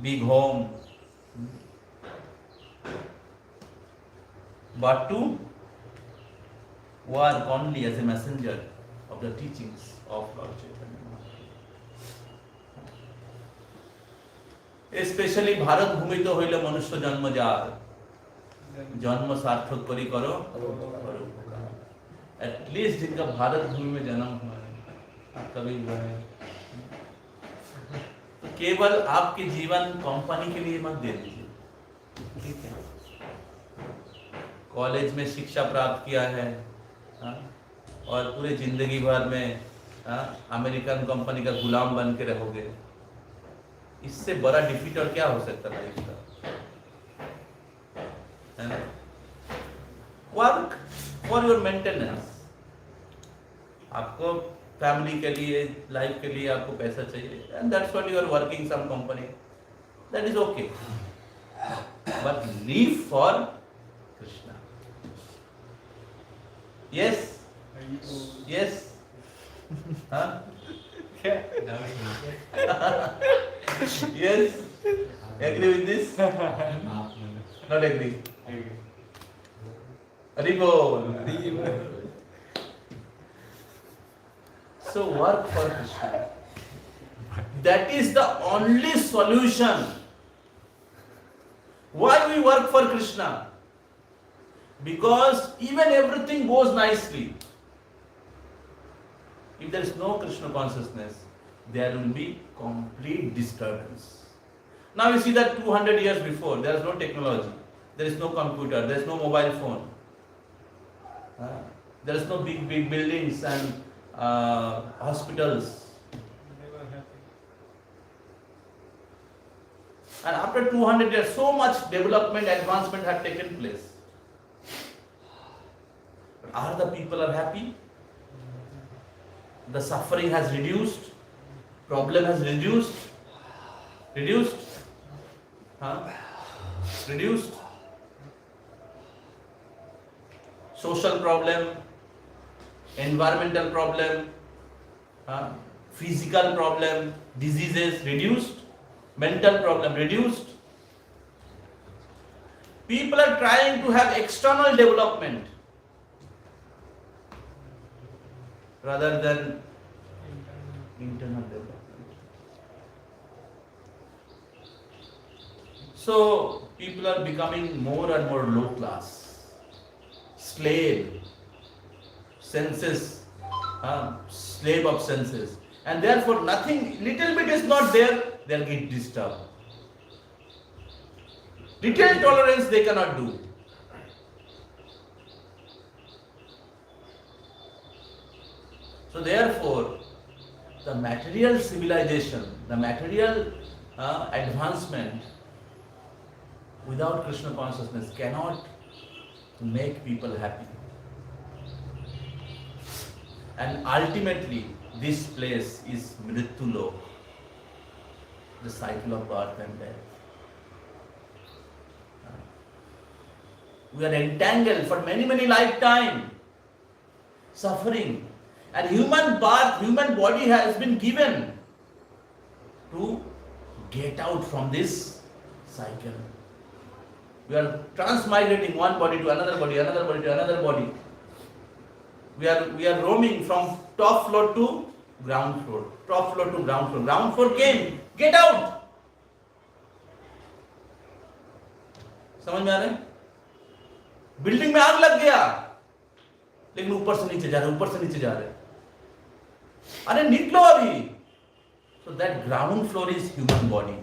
big home, but to work only as a messenger of the teachings of Lord Chaitanya. Specially Bharat भूमि तो हইল मनुष्य जन्म jar जन्म सार्थक करी करो at least जिनका भारत भूमि में जन्म हुआ है कभी हुआ है केवल आपके जीवन कंपनी के लिए मत दे दीजिए. ठीक है, कॉलेज में शिक्षा प्राप्त किया है और पूरे जिंदगी भर में अमेरिकन कंपनी का गुलाम बन के रहोगे. इससे बड़ा डिफीट और क्या हो सकता है लाइफ का? Work for your maintenance. आपको फैमिली के लिए, लाइफ के लिए आपको पैसा चाहिए and that's what you are working some company, that is okay, but live for Krishna. Yes yes हाँ yes, agree with this? Not agree? Haribol. So work for Krishna. That is the only solution. Why we work for Krishna? Because even everything goes nicely. If there is no Krishna consciousness, there will be complete disturbance. Now you see that 200 years before, there is no technology, there is no computer, there is no mobile phone, there is no big buildings and hospitals.
They were happy.
And after 200 years, so much development, advancement had taken place. But are the people are happy? The suffering has reduced. Problem has reduced. Social problem, environmental problem, physical problem, diseases reduced, mental problem reduced. People are trying to have external development rather than internal development. So people are becoming more and more low class, slave, senses, slave of senses, and therefore nothing, little bit is not there, they'll get disturbed. Little tolerance they cannot do. So therefore, the material civilization, the material advancement without Krishna consciousness cannot make people happy. And ultimately, this place is Mrityulok, the cycle of birth and death. We are entangled for many lifetimes, suffering. And human body has been given to get out from this cycle. We are transmigrating one body to another body, another body to another body. we are roaming from top floor to ground floor, top floor to ground floor. Ground floor came, get out. समझ में आ रहा है? Building में आग लग गया, लेकिन ऊपर से नीचे जा रहे, ऊपर से नीचे जा रहे, अरे निकलो अभी. So that ground floor is human body.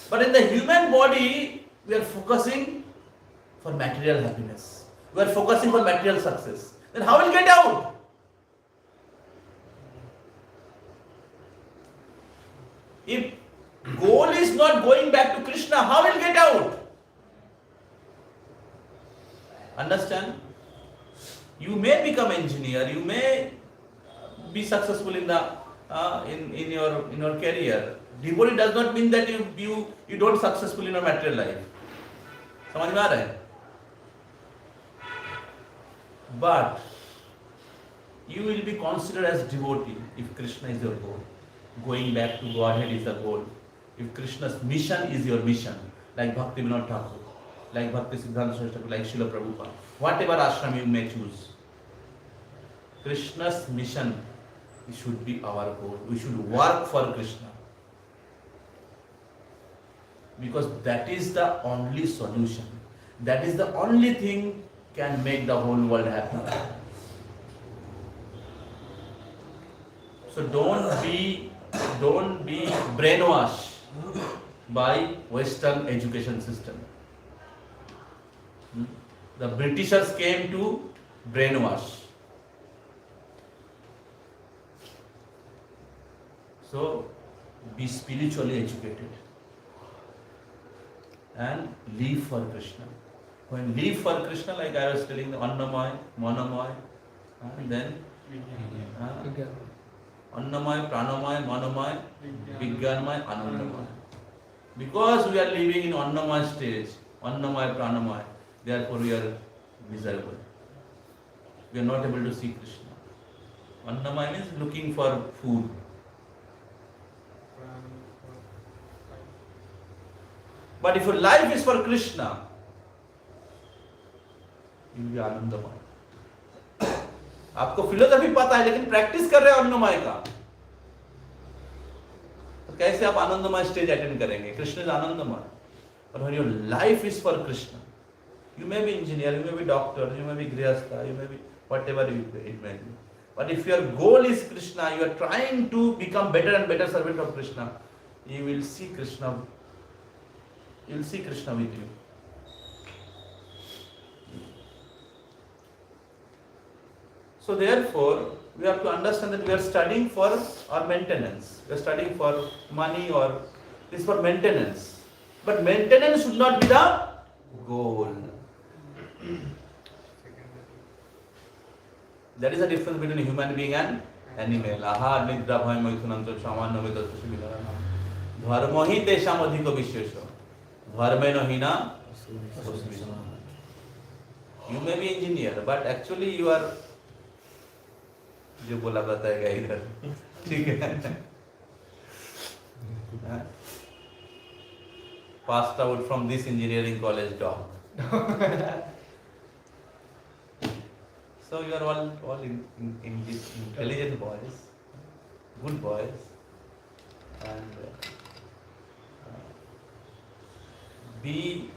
But in the human body, we are focusing for material happiness. We are focusing for material success. Then how will we get out? If goal is not going back to Krishna, how will we get out? Understand? You may become engineer, you may be successful in the in your career. Devotee does not mean that you don't successful in your material life. समझ में आ रहा है? But you will be considered as devotee if Krishna is your goal. Going back to Godhead is the goal. If Krishna's mission is your mission, like Bhakti Thakur, like Bhakti Siddhanta, like Srila Prabhupada, whatever ashram you may choose, Krishna's mission should be our goal. We should work for Krishna. Because that is the only solution. That is the only thing can make the whole world happy. So don't be brainwashed by Western education system. The Britishers came to brainwash. So be spiritually educated and live for Krishna. When live for Krishna, like I was telling, the Annamaya, Manamaya, and then Annamaya, Pranamaya, Manamaya, Vijnanamaya, Anandamaya. Because we are living in Annamaya stage, Annamaya, Pranamaya, therefore we are miserable. We are not able to see Krishna. Annamaya means looking for food. But if your life is for Krishna, you will be आनंदमय. आपको philosophy पता है लेकिन practice कर रहे हो अन्नमय का, तो कैसे आप आनंदमय स्टेज अटेंड करेंगे? कृष्ण इज आनंदमय. But when your life is for Krishna, you may be engineer, you may be doctor, you may be grihastha, you may be whatever it may be. But if your goal is Krishna, you are trying to become better and better servant of Krishna, you will see Krishna. You will see Krishna with you. So therefore, we have to understand that we are studying for our maintenance. We are studying for money or this for maintenance. But maintenance should not be the goal. That is the difference between a human being and animal. Ahar nidra bhaya maithunanto samanyo vedastu vidarana. Dharma hi tesham adhiko vishesha. Dharmeno hina. You may be engineer, but actually you are जो बोला बताएगा इधर, ठीक है? Passed out from this engineering college dog. So you are all intelligent boys, good boys, and be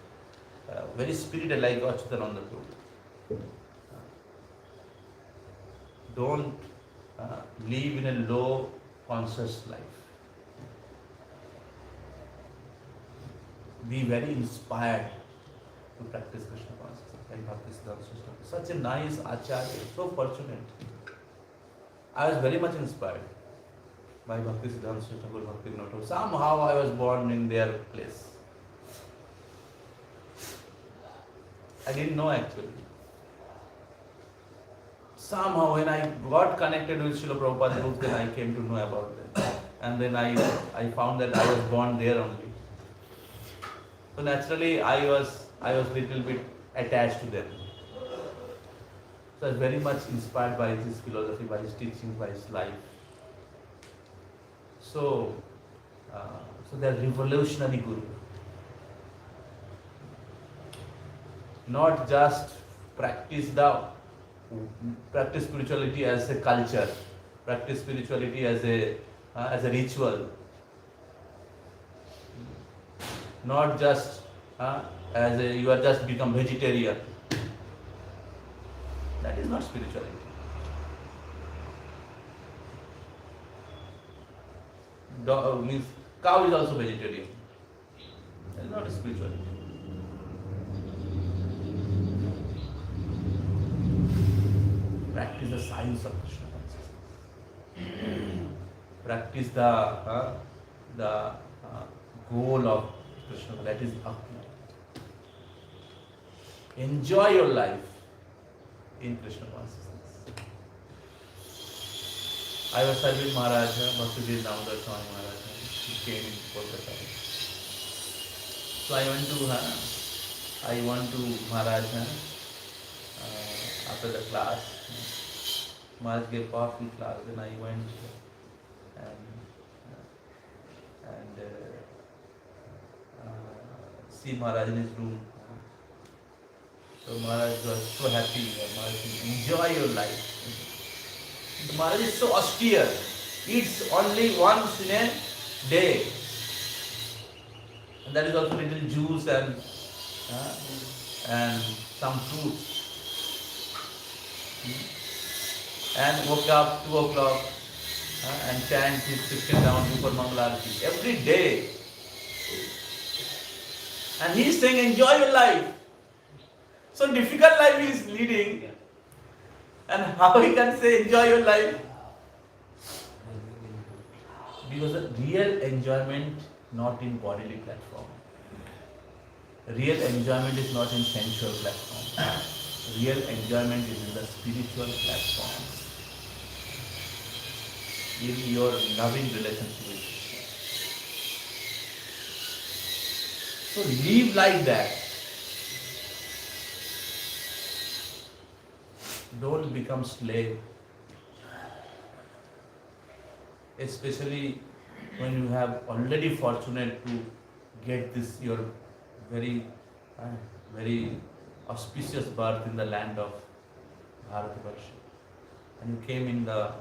very spirited like Achyutananda Prabhu. Don't live in a low conscious life. Be very inspired to practice Krishna consciousness like Bhakti Siddhanta. Such a nice Acharya, so fortunate. I was very much inspired by Bhakti Siddhanta, Thakur, Bhakti Vinod. Somehow I was born in their place. I didn't know actually. Somehow when I got connected with Srila Prabhupada's group, then I came to know about them. And then I found that I was born there only. So naturally I was little bit attached to them. So I was very much inspired by his philosophy, by his teaching, by his life. So they are revolutionary guru. not just practice spirituality as a culture, practice spirituality as a ritual, not just as a you are just become vegetarian. That is not spirituality. Means cow is also vegetarian. That is not spirituality. Practice the science of Krishna consciousness. Practice the goal of Krishna, that is Bhakti. Enjoy your life in Krishna consciousness. I was serving Maharaja, Bhakti Damodar Swami Maharaja. He came in Kolkata. So I went to Maharaja after the class. Maharaj gave powerful class, then I went and see Maharaj in his room. So Maharaj was so happy. Maharaj said, enjoy your life. The Maharaj is so austere. Eats only once in a day. And that is also little juice and some fruits. And woke up 2 o'clock and chant his Christian down before Mangalarati every day. And he is saying, enjoy your life. So difficult life he is leading. And how he can say, enjoy your life? Because the real enjoyment not in bodily platform. Real enjoyment is not in sensual platform. Real enjoyment is in the spiritual platform. In your loving relationship with Krishna. So live like that. Don't become slave. Especially when you have already fortunate to get this your very auspicious birth in the land of Bharatavarsha. And you came in the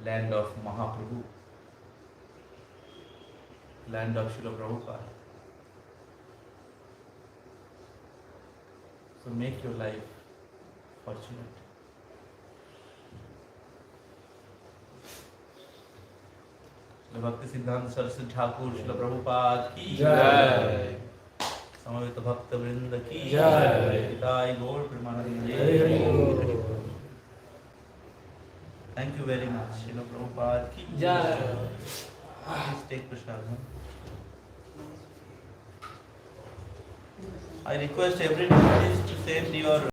land of Mahaprabhu, land of Srila Prabhupada. So make your life fortunate. Bhakti Siddhanta Saraswati Thakur Srila Prabhupada ki jai. Samavita Bhakta Vrinda ki jai. Jai Gaur Premanande. Thank you very much. Srila Prabhupada ki jai. Please take Prasad. I request everybody to send your